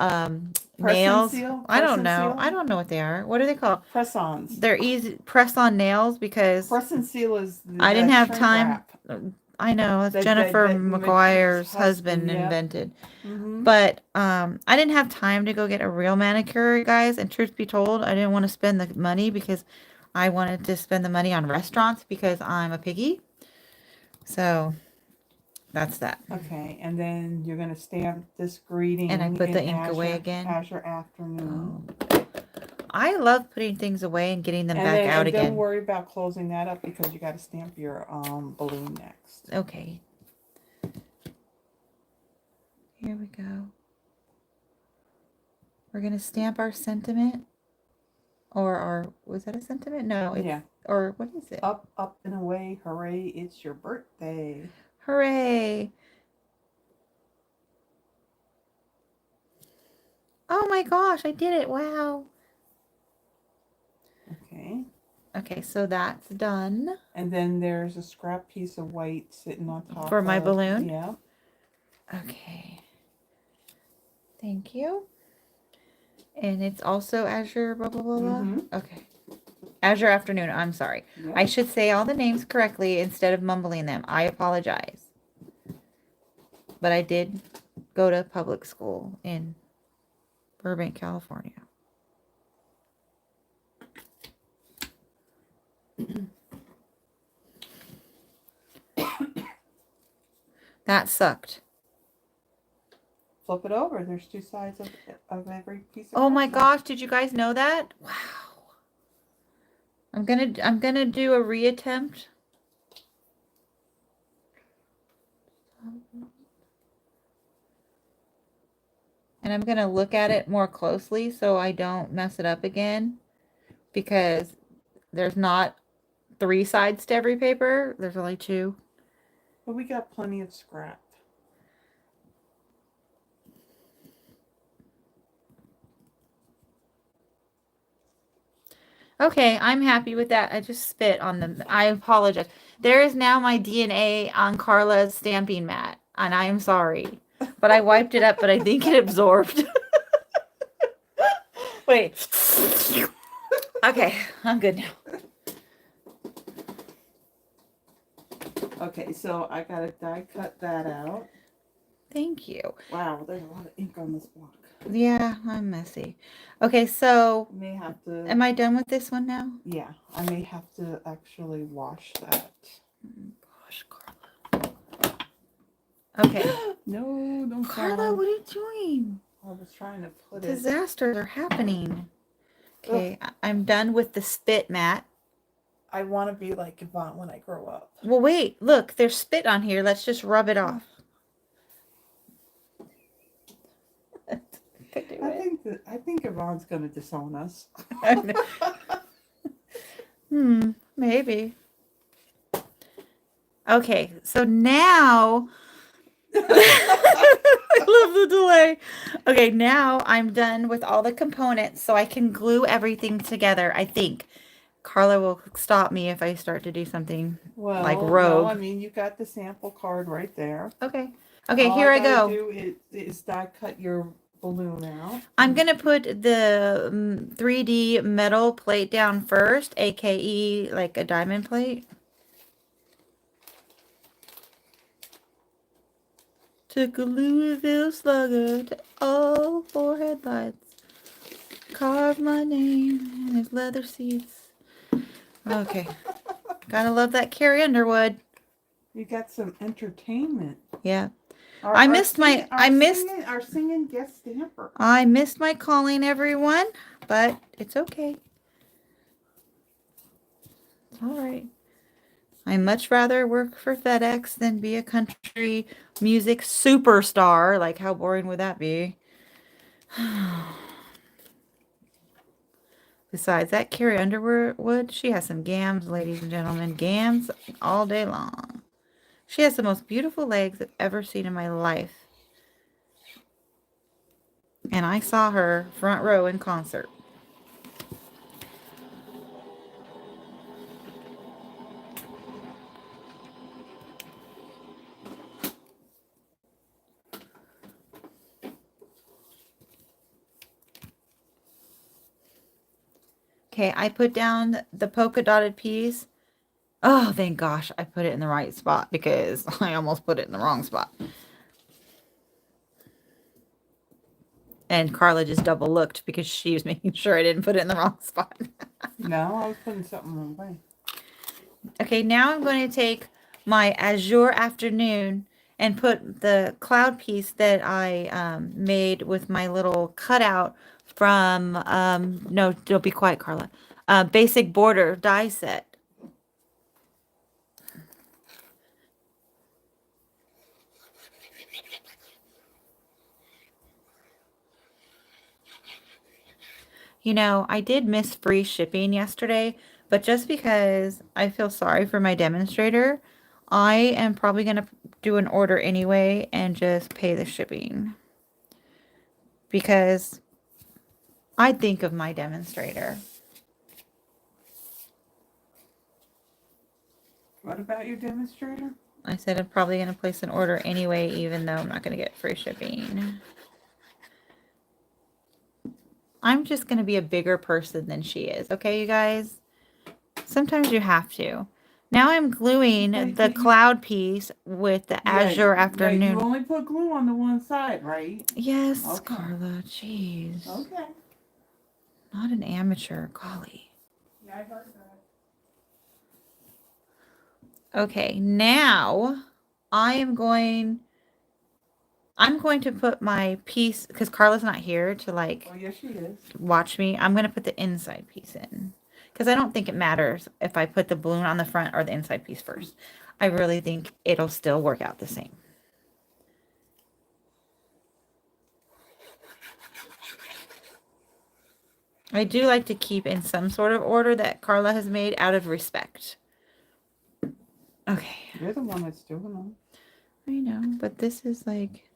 nails. I don't know what they are. What are they called? Press-ons. They're easy press-on nails, because press and seal is I didn't have time. Wrap. I know, that's Jennifer McGuire's husband invented. Mm-hmm. But I didn't have time to go get a real manicure, guys, and truth be told, I didn't want to spend the money because I wanted to spend the money on restaurants because I'm a piggy. So that's that. Okay, and then you're going to stamp this greeting. And I put the ink away again. Azure Afternoon. Oh. I love putting things away and getting them back out again. Don't worry about closing that up because you got to stamp your balloon next. Okay. Here we go. We're going to stamp our sentiment. Or was that a sentiment? No. Yeah. Or what is it? Up, up and away. Hooray, it's your birthday. Hooray. Oh my gosh, I did it. Wow. Okay. Okay, so that's done. And then there's a scrap piece of white sitting on top for my balloon? Yeah. Okay. Thank you. And it's also Azure, blah, blah, blah, blah. Mm-hmm. Okay. Azure Afternoon. I'm sorry. Yep. I should say all the names correctly instead of mumbling them. I apologize. But I did go to public school in Burbank, California. That sucked. Flip it over. There's two sides of every piece of Oh my cardstock. gosh, did you guys know that? Wow. I'm gonna do a reattempt. And I'm gonna look at it more closely so I don't mess it up again. Because there's not 3 sides to every paper. There's only 2. But we got plenty of scrap. Okay, I'm happy with that. I just spit on them. I apologize. There is now my DNA on Carla's stamping mat, and I am sorry. But I wiped it up, but I think it absorbed. Wait. Okay, I'm good now. Okay, so I gotta die cut that out. Thank you. Wow, there's a lot of ink on this block. Yeah, I'm messy. Okay, so May have to. am I done with this one now? Yeah, I may have to actually wash that. Gosh, Carla. Okay. No, don't Carla, fall. what are you doing? I was trying to put it. Disasters are happening. Okay, I'm done with the spit mat. I want to be like Yvonne when I grow up. Well, wait, look, there's spit on here. Let's just rub it off. I think Yvonne's gonna disown us. Maybe. Okay, so now I love the delay. Okay, now I'm done with all the components so I can glue everything together, I think. Carla will stop me if I start to do something Well, like rogue. No, I mean, you got the sample card right there. Okay. Okay, All here I gotta go. do is die cut your balloon out. I'm going to put the 3D metal plate down first, aka like a diamond plate. Took a Louisville slugger to all 4 headlights. Carved my name in his leather seats. Okay. Gotta love that Carrie Underwood. You got some entertainment. Yeah. Our singing guest stamper. I missed my calling, everyone, but it's okay. It's all right. I much rather work for FedEx than be a country music superstar. Like, how boring would that be? Besides, that Carrie Underwood, she has some gams, ladies and gentlemen. Gams all day long. She has the most beautiful legs I've ever seen in my life. And I saw her front row in concert. Okay, I put down the polka dotted piece. Oh, thank gosh, I put it in the right spot because I almost put it in the wrong spot. And Carla just double looked because she was making sure I didn't put it in the wrong spot. No, I was putting something wrong way. Okay, now I'm going to take my Azure Afternoon and put the cloud piece that I made with my little cutout from, no, don't be quiet, Carla, Basic Border die set. You know, I did miss free shipping yesterday, but just because I feel sorry for my demonstrator, I am probably going to do an order anyway and just pay the shipping. Because I think of my demonstrator. What about your demonstrator? I said I'm probably going to place an order anyway, even though I'm not going to get free shipping. I'm just going to be a bigger person than she is. Okay, you guys? Sometimes you have to. Now I'm gluing the cloud piece with the Azure Afternoon. You only put glue on the one side, right? Yes, Okay. Carla. Jeez. Okay. Not an amateur. Golly. Yeah, I heard that. Okay, now I'm going to put my piece, because Carla's not here to like Oh, yes, she is. watch me. I'm going to put the inside piece in, because I don't think it matters if I put the balloon on the front or the inside piece first. I really think it'll still work out the same. I do like to keep in some sort of order that Carla has made out of respect. Okay. You're the one that's doing them. I know, but this is like,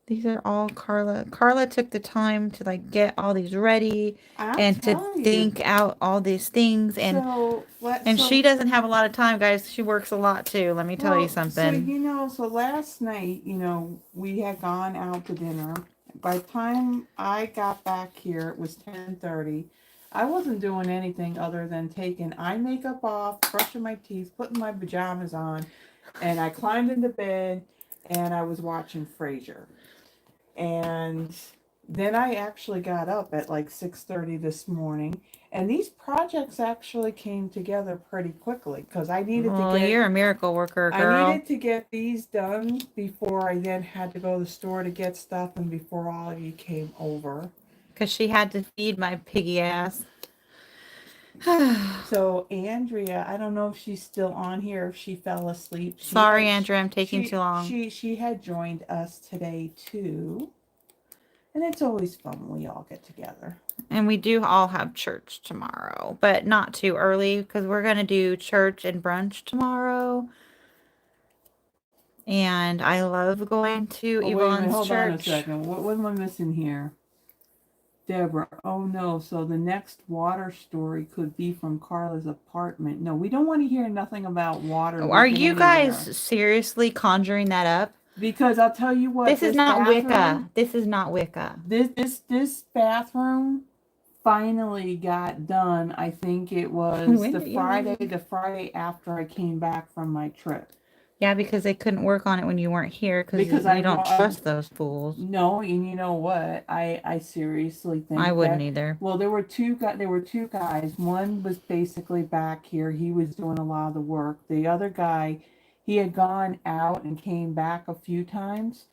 these are all Carla. Carla took the time to like get all these ready and to think out all these things, and she doesn't have a lot of time, guys. She works a lot too. Let me tell you something. So last night, we had gone out to dinner. By the time I got back here, it was 10:30. I wasn't doing anything other than taking eye makeup off, brushing my teeth, putting my pajamas on, and I climbed into bed and I was watching Freesia. And then I actually got up at like 6:30 this morning, and these projects actually came together pretty quickly because I needed to get. You're a miracle worker, girl. I needed to get these done before I then had to go to the store to get stuff, and before all of you came over. Because she had to feed my piggy ass. So Andrea, I don't know if she's still on here, if she fell asleep. Sorry, Andrea, I'm taking too long. She had joined us today too. And it's always fun when we all get together. And we do all have church tomorrow, but not too early because we're going to do church and brunch tomorrow. And I love going to Yvonne's hold church. On a second. What am I missing here? Deborah, oh no, so the next water story could be from Carla's apartment. No, we don't want to hear nothing about water. Are you guys seriously conjuring that up? Because I'll tell you what, this is not Wicca. This is not Wicca. This bathroom finally got done. I think it was the Friday after I came back from my trip. Yeah, because they couldn't work on it when you weren't here because I don't trust those fools. No, and you know what? I seriously think I wouldn't either. Well, there were two guys. One was basically back here. He was doing a lot of the work. The other guy, he had gone out and came back a few times,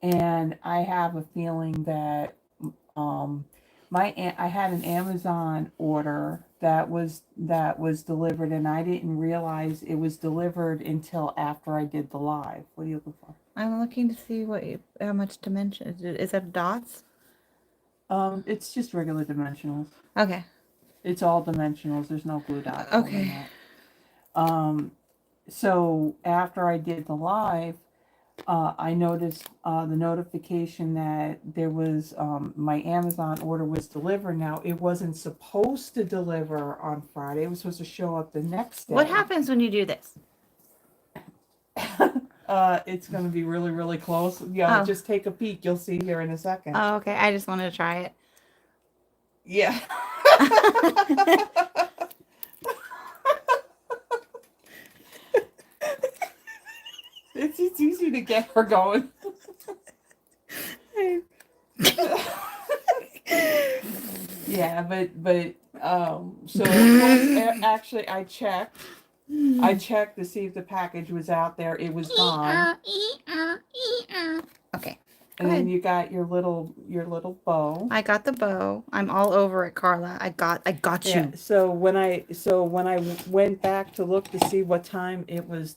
and I have a feeling that I had an Amazon order that was delivered, and I didn't realize it was delivered until after I did the live. What are you looking for? I'm looking to see how much dimension is that. Dots? It's just regular dimensionals. Okay. It's all dimensionals. There's no glue dots. Okay. So after I did the live, I noticed the notification that there was my Amazon order was delivered. Now, it wasn't supposed to deliver on Friday. It was supposed to show up the next day. What happens when you do this? It's going to be really, really close. Yeah, just take a peek. You'll see here in a second. Oh, okay. I just wanted to try it. Yeah. It's easy to get her going. Yeah, but so actually I checked to see if the package was out there. It was gone. Okay. And then you got your little bow. I got the bow. I'm all over it, Carla. I got you. Yeah, so when I went back to look to see what time it was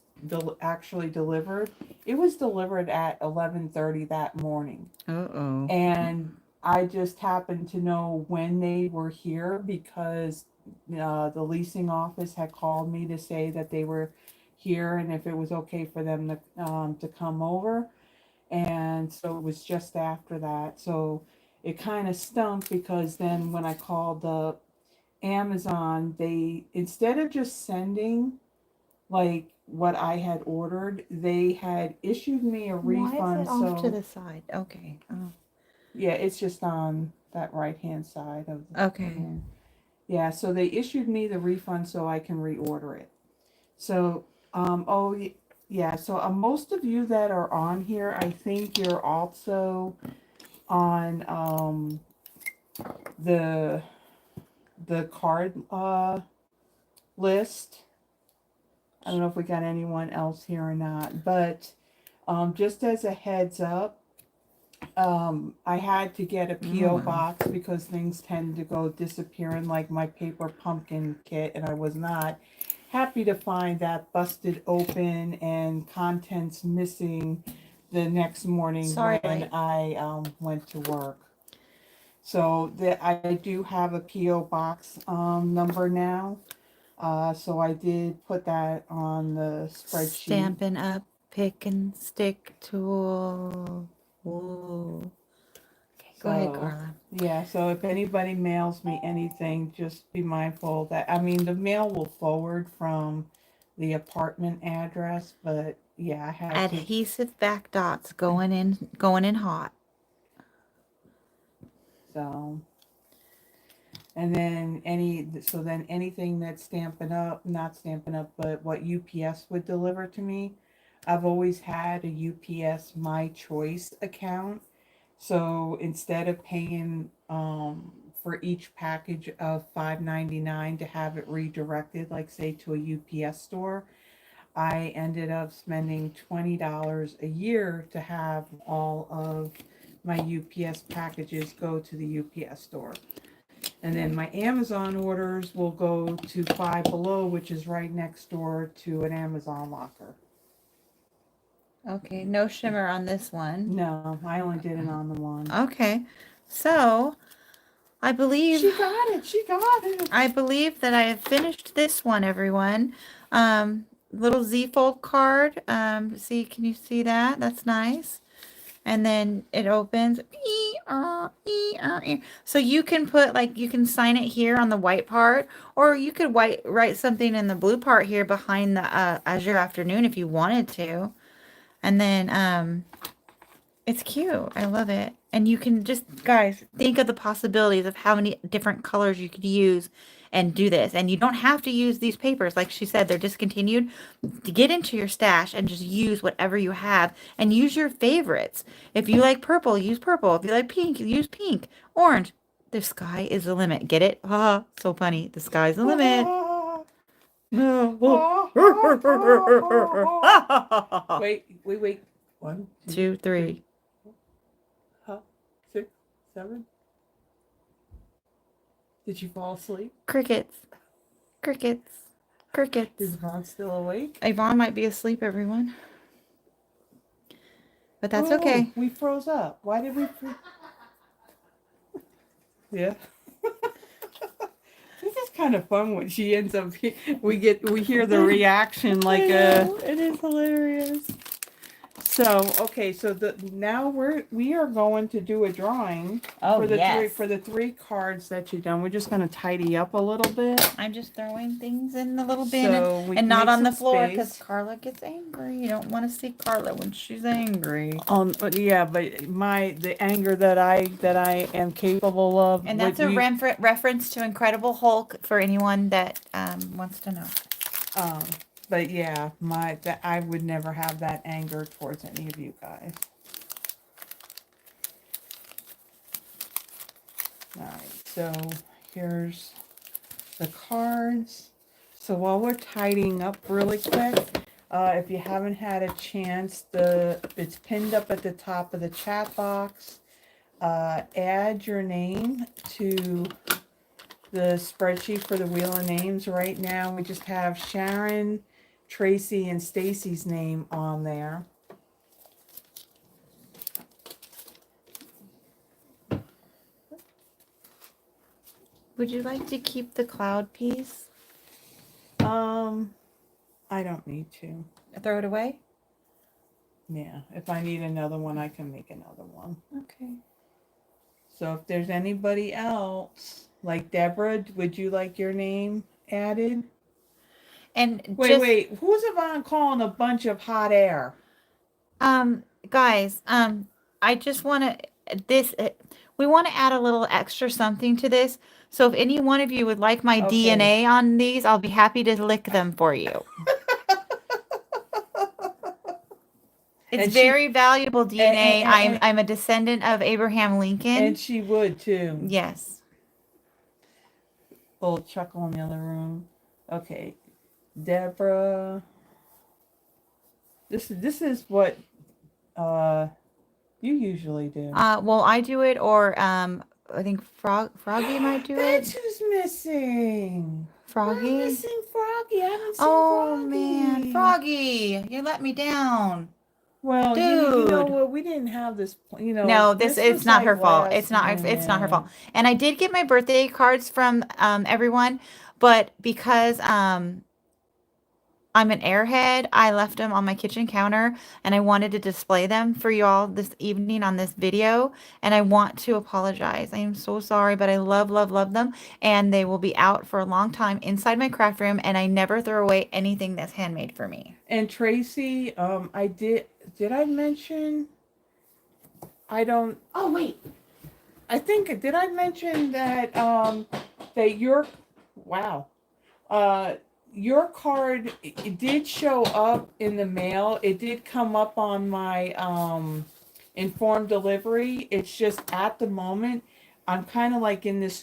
actually delivered, it was delivered at 11:30 that morning. Uh-oh. And I just happened to know when they were here because the leasing office had called me to say that they were here and if it was okay for them to come over. And so it was just after that. So it kind of stunk because then when I called the Amazon, they, instead of just sending like what I had ordered, they had issued me a refund. Why is it off to the side? Okay. Oh. Yeah, it's just on that right-hand side of the Okay. room. Yeah, so they issued me the refund so I can reorder it. So, yeah, so most of you that are on here, I think you're also on the card list. I don't know if we got anyone else here or not, but just as a heads up, I had to get a PO box because things tend to go disappearing, like my paper pumpkin kit, and I was not happy to find that busted open and contents missing the next morning Sorry. when I went to work. So I do have a PO box number now. So I did put that on the spreadsheet. Stampin' Up pick and stick tool. Whoa. Okay, go ahead, So, Carla. yeah, so if anybody mails me anything, just be mindful that, I mean, the mail will forward from the apartment address, but yeah, I had to. Adhesive back dots going in hot. So, and then anything that's Stampin' Up, not Stampin' Up, but what UPS would deliver to me, I've always had a UPS My Choice account. So instead of paying for each package of $5.99 to have it redirected, like say to a UPS store, I ended up spending $20 a year to have all of my UPS packages go to the UPS store. And then my Amazon orders will go to Five Below, which is right next door to an Amazon locker. Okay, no shimmer on this one. No, I only did it on the one. Okay, so I believe She got it. She got it. I believe that I have finished this one, everyone. Little Z fold card. See, can you see that? That's nice. And then it opens. So you can put, like, you can sign it here on the white part, or you could write something in the blue part here behind the Azure Afternoon if you wanted to. And then it's cute. I love it. And you can just, guys, think of the possibilities of how many different colors you could use and do this. And you don't have to use these papers. Like she said, they're discontinued. To get into your stash and just use whatever you have and use your favorites. If you like purple, use purple. If you like pink, use pink. Orange. The sky is the limit. Get it? Ha, so funny. The sky's the limit. Wait. 1, 2, 3. 6, 7. Did you fall asleep? Crickets. Crickets. Crickets. Is Vaughn still awake? Yvonne might be asleep, everyone. But that's okay. We froze up. Why did we Yeah. This is kind of fun when she ends up we hear the reaction like it is hilarious. So, okay, so now we are going to do a drawing Oh, for the three cards that you've done. We're just going to tidy up a little bit. I'm just throwing things in the little bin So we and can not make on the some floor because space. Carla gets angry. You don't want to see Carla when she's angry. But yeah, but the anger that I am capable of, And that's a reference to Incredible Hulk for anyone that wants to know. But yeah, I would never have that anger towards any of you guys. All right, so here's the cards. So while we're tidying up really quick, if you haven't had a chance, it's pinned up at the top of the chat box. Add your name to the spreadsheet for the Wheel of Names. Right now, we just have Sharon, Tracy, and Stacy's name on there. Would you like to keep the cloud piece? I don't need to. Throw it away? Yeah, if I need another one, I can make another one. Okay. So if there's anybody else, like Deborah, would you like your name added? And wait, who's Yvonne calling a bunch of hot air? Guys, I just want to this, we want to add a little extra something to this. So if any one of you would like my Okay. DNA on these, I'll be happy to lick them for you. It's And she- very valuable DNA. and- I'm a descendant of Abraham Lincoln. And she would too. Yes. Little chuckle in the other room. Okay. Deborah. This is what you usually do. Well, I do it, or I think Froggy might do That's it. who's missing. Froggy. We're missing Froggy. I haven't seen Oh Froggy. man, Froggy, you let me down. Well, you know Dude. what? We didn't have this. You know, No, it's was not like her fault. last It's not her fault. minute. And I did get my birthday cards from everyone, but because I'm an airhead, I left them on my kitchen counter and I wanted to display them for y'all this evening on this video. And I want to apologize. I am so sorry, but I love, love, love them. And they will be out for a long time inside my craft room. And I never throw away anything that's handmade for me. And Tracy, I did I mention? I don't. Oh wait. I think did I mention that that your your card, it did show up in the mail. It did come up on my informed delivery. It's just at the moment I'm kind of like in this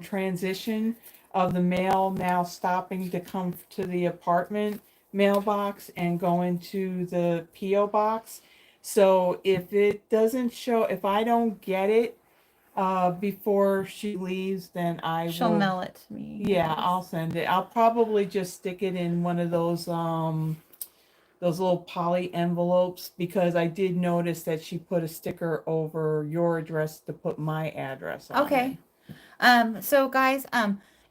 transition of the mail now stopping to come to the apartment mailbox and going to the PO box. So if it doesn't show, if I don't get it before she leaves, then She'll will mail it to me. yeah, I'll send it. I'll probably just stick it in one of those little poly envelopes, because I did notice that she put a sticker over your address to put my address on Okay. it. So guys,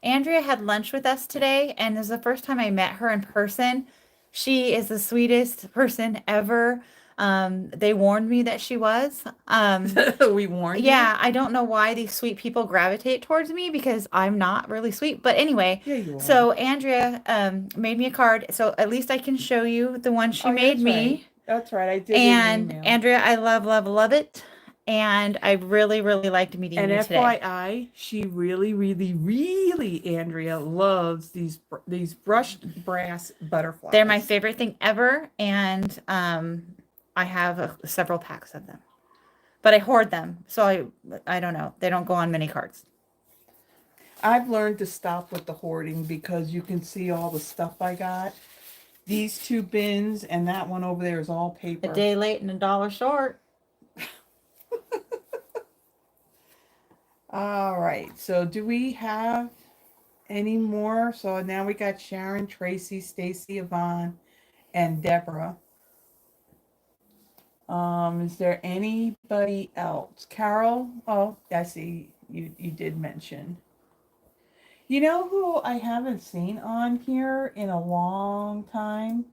Andrea had lunch with us today, and this is the first time I met her in person. She is the sweetest person ever. They warned me that she was. We warned you? Yeah, I don't know why these sweet people gravitate towards me, because I'm not really sweet. But anyway, Yeah, you are. so Andrea made me a card, so at least I can show you the one she made that's me. Right. That's right. I did. And email. Andrea, I love, love, love it. And I really, really liked meeting And you today. FYI, she really, really, really, Andrea, loves these brushed brass butterflies. They're my favorite thing ever, and I have several packs of them. But I hoard them, so I don't know. They don't go on many cards. I've learned to stop with the hoarding, because you can see all the stuff I got. These 2 bins and that one over there is all paper. A day late and $1 short. All right. So do we have any more? So now we got Sharon, Tracy, Stacy, Yvonne, and Deborah. Is there anybody else? Carol? Oh, I see you did mention. You know who I haven't seen on here in a long time?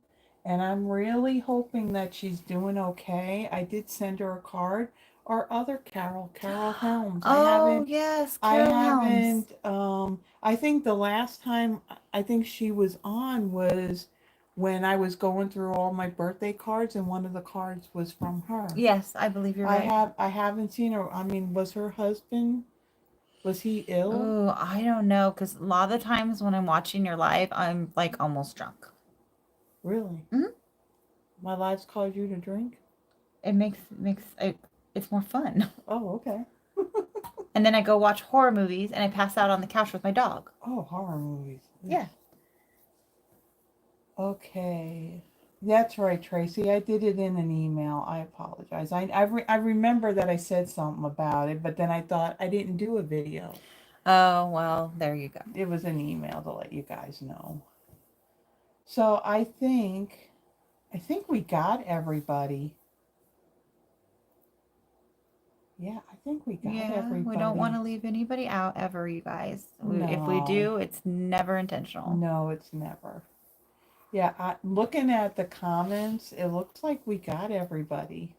And I'm really hoping that she's doing okay. I did send her a card. Our other Carol Helms. Oh, yes, Carol Helms. I think the last time I think she was on was when I was going through all my birthday cards, and one of the cards was from her. Yes, I believe you're right. I haven't seen her. I mean, was her husband, was he ill? Oh, I don't know, because a lot of the times when I'm watching your live, I'm like almost drunk. Really? Mhm. My lives caused you to drink? It makes it's more fun. Oh, okay. And then I go watch horror movies, and I pass out on the couch with my dog. Oh, horror movies. Yeah. Okay. That's right, Tracy. I did it in an email. I apologize. I remember that I said something about it, but then I thought I didn't do a video. Oh, well, there you go. It was an email to let you guys know. So I think we got everybody. Yeah, I think we got everybody. We don't want to leave anybody out ever, you guys. If we No. do, it's never intentional. No, it's never. Yeah, looking at the comments, it looks like we got everybody.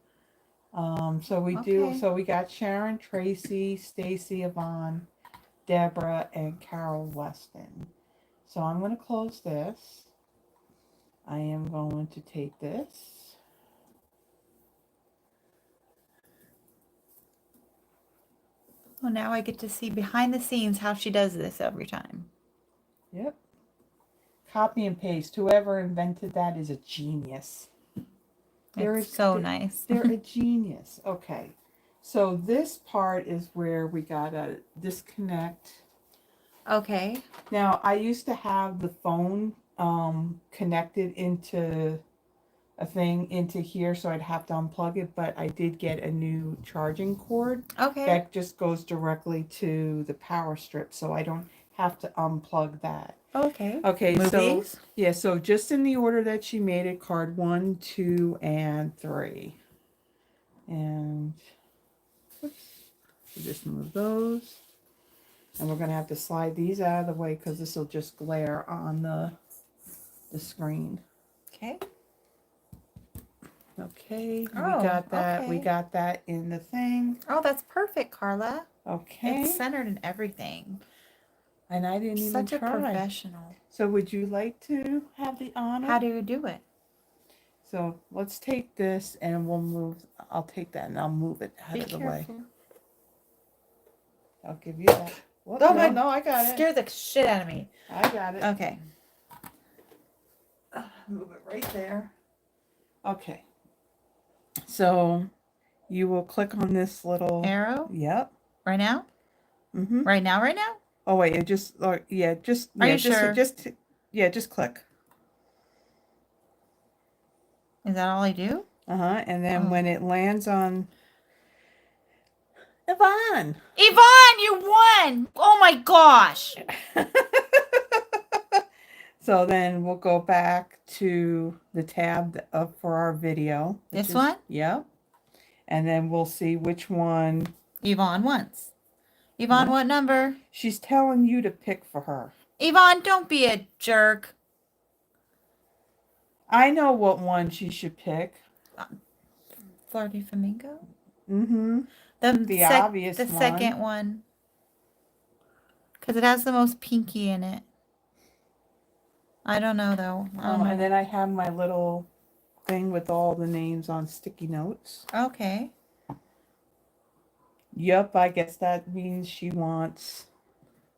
So we do. Okay. So we got Sharon, Tracy, Stacy, Yvonne, Deborah, and Carol Weston. So I'm going to close this. I am going to take this. Oh, now I get to see behind the scenes how she does this every time. Yep. Copy and paste. Whoever invented that is a genius. It's so nice. They're a genius. Okay. So this part is where we gotta disconnect. Okay. Now I used to have the phone connected into a thing into here, so I'd have to unplug it, but I did get a new charging cord Okay. that just goes directly to the power strip, so I don't have to unplug that. Okay. Okay, Movies? so yeah, so just in the order that she made it, card 1, 2, and 3. And oops, so just move those. And we're gonna have to slide these out of the way because this will just glare on the screen. Okay. Okay, we Oh, got that. We okay. got that in the thing. Oh, that's perfect, Carla. Okay. It's centered in everything. And I didn't even Such a try. professional. So would you like to have the honor? How do you do it? So let's take this and we'll move. I'll take that and I'll move it out Be of the careful. way. I'll give you that. Whoop, Oh, no, I got it. Scare the shit out of me. I got it. Okay. Move it right there. Okay. So you will click on this little Arrow? Yep. Right now? Mm-hmm. Right now, right now? Oh wait, it just yeah, just Are yeah, you sure? just click. Is that all I do? And then Oh. when it lands on Yvonne. Yvonne, you won! Oh my gosh! So then we'll go back to the tab for our video. This one? Yep. And then we'll see which one. Yvonne wants. Yvonne, Yeah. what number? She's telling you to pick for her. Yvonne, don't be a jerk. I know what one she should pick. Flirty Flamingo? Mm-hmm. The obvious the one. second one. Because it has the most pinky in it. I don't know, though. And then I have my little thing with all the names on sticky notes. Okay. Yep, I guess that means she wants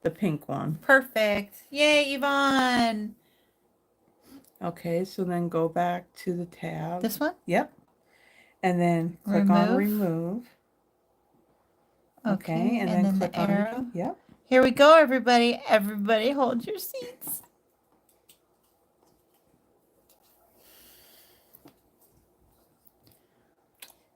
the pink one. Perfect. Yay, Yvonne. Okay, so then go back to the tab. This one? Yep. And then click on remove. Okay, and then click the on arrow. Yep. Here we go, everybody. Everybody hold your seats.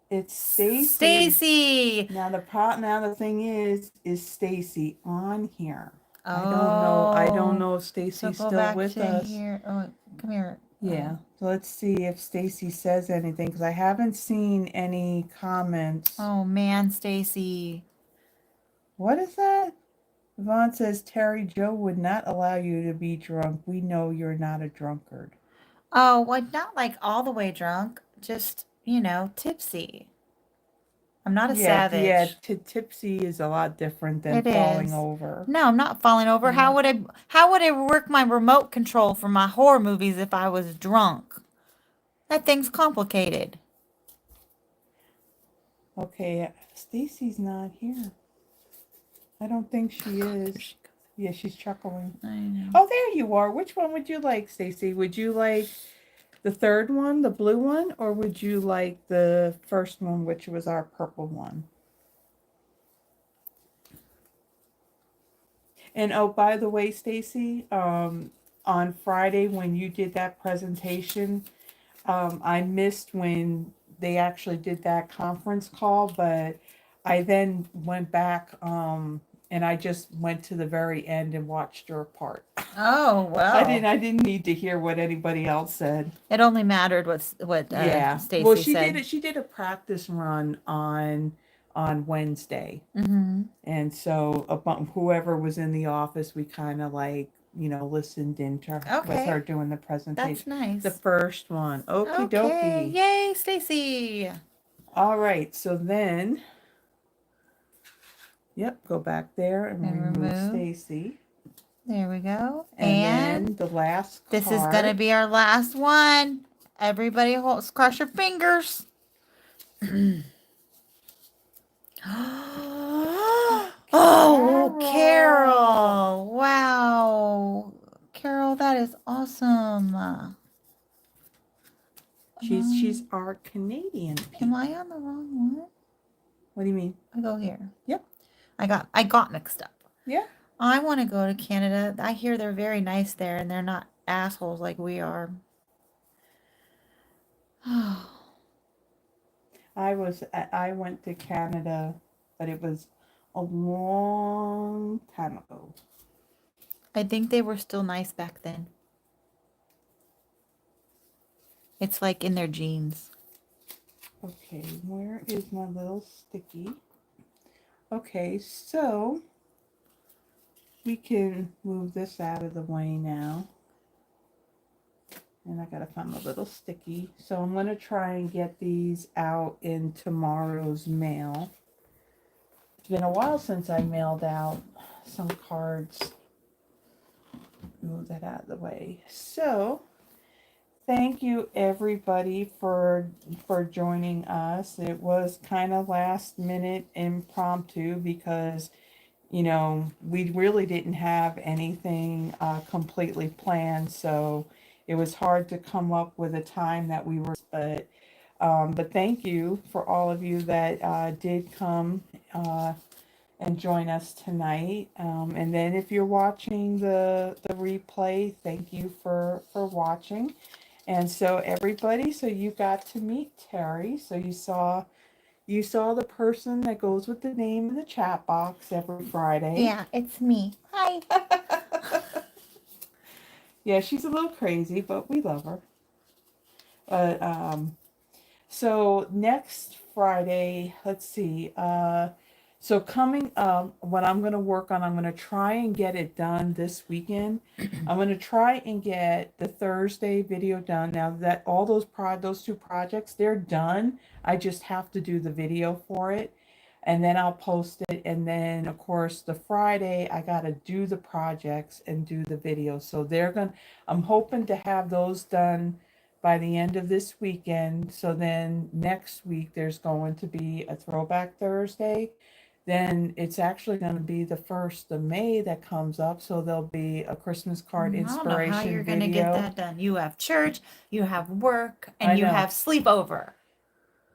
It's Stacy. Stacy. Now the thing is Stacy on here? Oh. I don't know if So Stacy's go still back with to us. here. Oh, come here. Yeah. So let's see if Stacy says anything because I haven't seen any comments. Oh man, Stacy. What is that? Yvonne says Terry Joe would not allow you to be drunk. We know you're not a drunkard. Oh, well, not like all the way drunk. Just, tipsy. I'm not a savage. Yeah, tipsy is a lot different than It falling is. over. No, I'm not falling over. Yeah. How would I work my remote control for my horror movies if I was drunk? That thing's complicated. Okay, Stacy's not here. I don't think she is. Yeah, she's chuckling. I know. Oh, there you are. Which one would you like, Stacy? Would you like the third one, the blue one, or would you like the first one, which was our purple one? And oh, by the way, Stacy, on Friday when you did that presentation, I missed when they actually did that conference call, but I then went back and I just went to the very end and watched your part. Oh, well. I didn't need to hear what anybody else said. It only mattered what Stacy Well, she said. did a practice run on Wednesday. Mm-hmm. And so whoever was in the office, we kind of listened into with her doing the presentation. That's nice. The first one. Okie Okay. dokie. Yay, Stacy. All right. So then, go back there and remove Stacy. There we go. And then the last card. This is going to be our last one. Everybody cross your fingers. Oh, Carol. Wow. Carol, that is awesome. She's our Canadian Am peep. I on the wrong one? What do you mean? I go here. Yep. I got mixed up. Yeah. I want to go to Canada. I hear they're very nice there and they're not assholes like we are. I went to Canada, but it was a long time ago. I think they were still nice back then. It's like in their genes. Okay, where is my little sticky? Okay, so we can move this out of the way now. And I gotta find my little sticky. So I'm gonna try and get these out in tomorrow's mail. It's been a while since I mailed out some cards. Move that out of the way. So thank you everybody for joining us. It was kind of last minute impromptu because we really didn't have anything completely planned, so it was hard to come up with a time that we were, but thank you for all of you that did come and join us tonight. And then if you're watching the replay, thank you for watching. And so everybody, so you got to meet Terri. So you saw the person that goes with the name in the chat box every Friday. Yeah, it's me. Hi. Yeah, she's a little crazy, but we love her. But so next Friday, let's see. So coming up, what I'm going to work on, I'm going to try and get it done this weekend. I'm going to try and get the Thursday video done. Now that all those two projects, they're done. I just have to do the video for it. And then I'll post it. And then, of course, the Friday, I got to do the projects and do the video. So I'm hoping to have those done by the end of this weekend. So then next week, there's going to be a Throwback Thursday. Then it's actually going to be the 1st of May that comes up. So there'll be a Christmas card inspiration I don't know how you're going to video. get that done. You have church, you have work, I and you know. have sleepover.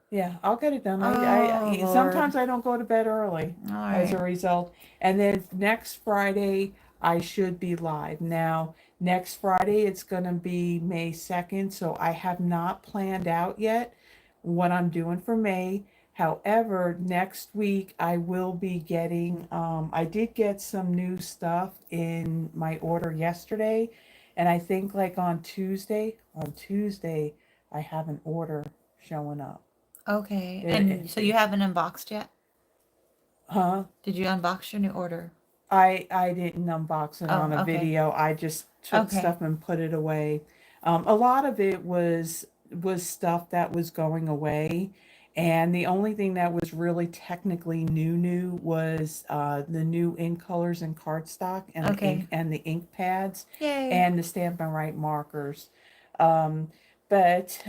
Yeah, I'll get it done. Oh, I Lord. sometimes I don't go to bed early All as a right. result. And then next Friday, I should be live. Now, next Friday, it's going to be May 2nd. So I have not planned out yet what I'm doing for May. However, next week I will be getting, I did get some new stuff in my order yesterday. And I think like on Tuesday, I have an order showing up. Okay. And so you haven't unboxed yet? Huh? Did you unbox your new order? I didn't unbox it on a okay. video. I just took Okay. stuff and put it away. A lot of it was stuff that was going away, and the only thing that was really technically new was the new ink colors and cardstock and the Okay. ink and the ink pads Yay. and the stamp and write markers. But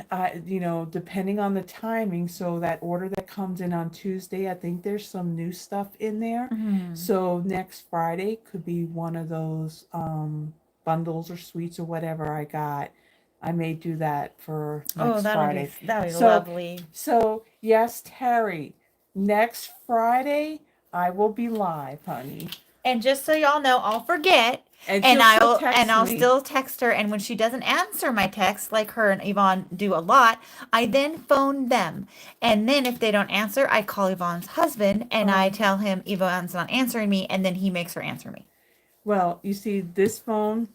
depending on the timing, so that order that comes in on Tuesday, I think there's some new stuff in there. Mhm. So next Friday could be one of those bundles or suites or whatever I got. I may do that for next Friday. That'll be So- lovely. So yes, Terri, next Friday I will be live, honey. And just so y'all know, I'll forget. And I'll still text her, and when she doesn't answer my text, like her and Yvonne do a lot, I then phone them. And then if they don't answer, I call Yvonne's husband and I tell him Yvonne's not answering me, and then he makes her answer me. Well, you see, this phone,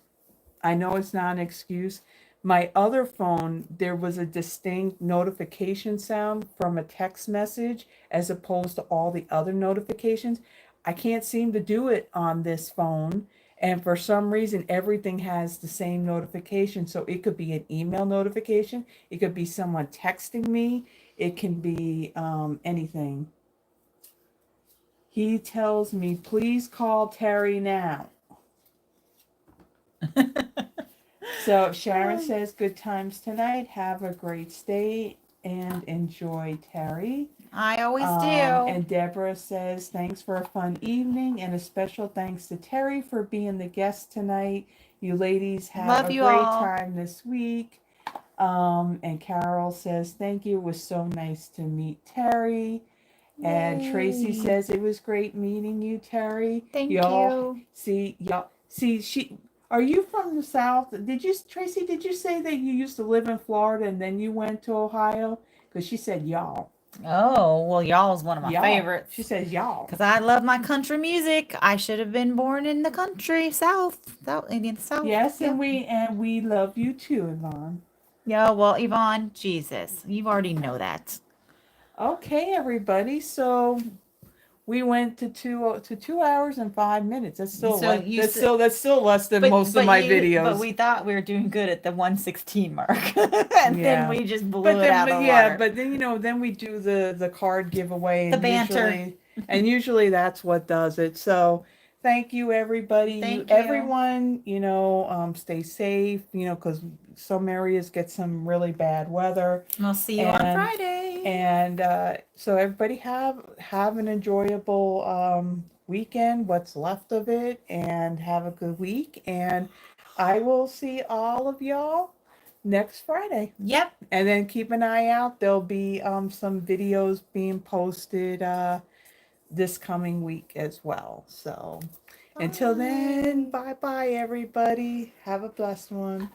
I know it's not an excuse. My other phone, there was a distinct notification sound from a text message as opposed to all the other notifications. I can't seem to do it on this phone. And for some reason, everything has the same notification. So it could be an email notification. It could be someone texting me. It can be anything. He tells me, please call Terri now. So Sharon says, good times tonight. Have a great stay and enjoy, Terri. I always do. And Deborah says, thanks for a fun evening and a special thanks to Terri for being the guest tonight. You ladies have Love a you great all. time this week. And Carol says, thank you. It was so nice to meet Terri. And Tracy Yay. says it was great meeting you, Terri. Thank you. Y'all see she are you from the South? Tracy, did you say that you used to live in Florida and then you went to Ohio? Because she said y'all. Oh, well, y'all's one of my Y'all. favorites. She says y'all. Because I love my country music. I should have been born in the country, Indian South. Yes, Yeah. and we love you too, Yvonne. Yeah, well, Yvonne, Jesus, you already know that. Okay, everybody. So we went to 2 hours and 5 minutes. That's still So you that's s- still that's still less than most of my videos. But we thought we were doing good at the 116 mark. And then Yeah. we just blew But it then, out of but the yeah, water. but then then we do the card giveaway, The and banter. usually that's what does it. So thank you, everybody. Thank you. Everyone, stay safe. Because some areas get some really bad weather, We'll see you on Friday. and so everybody have an enjoyable weekend, what's left of it, and have a good week. And I will see all of y'all next Friday. Yep. And then keep an eye out. There'll be some videos being posted this coming week as well. So until then, bye bye everybody. Have a blessed one.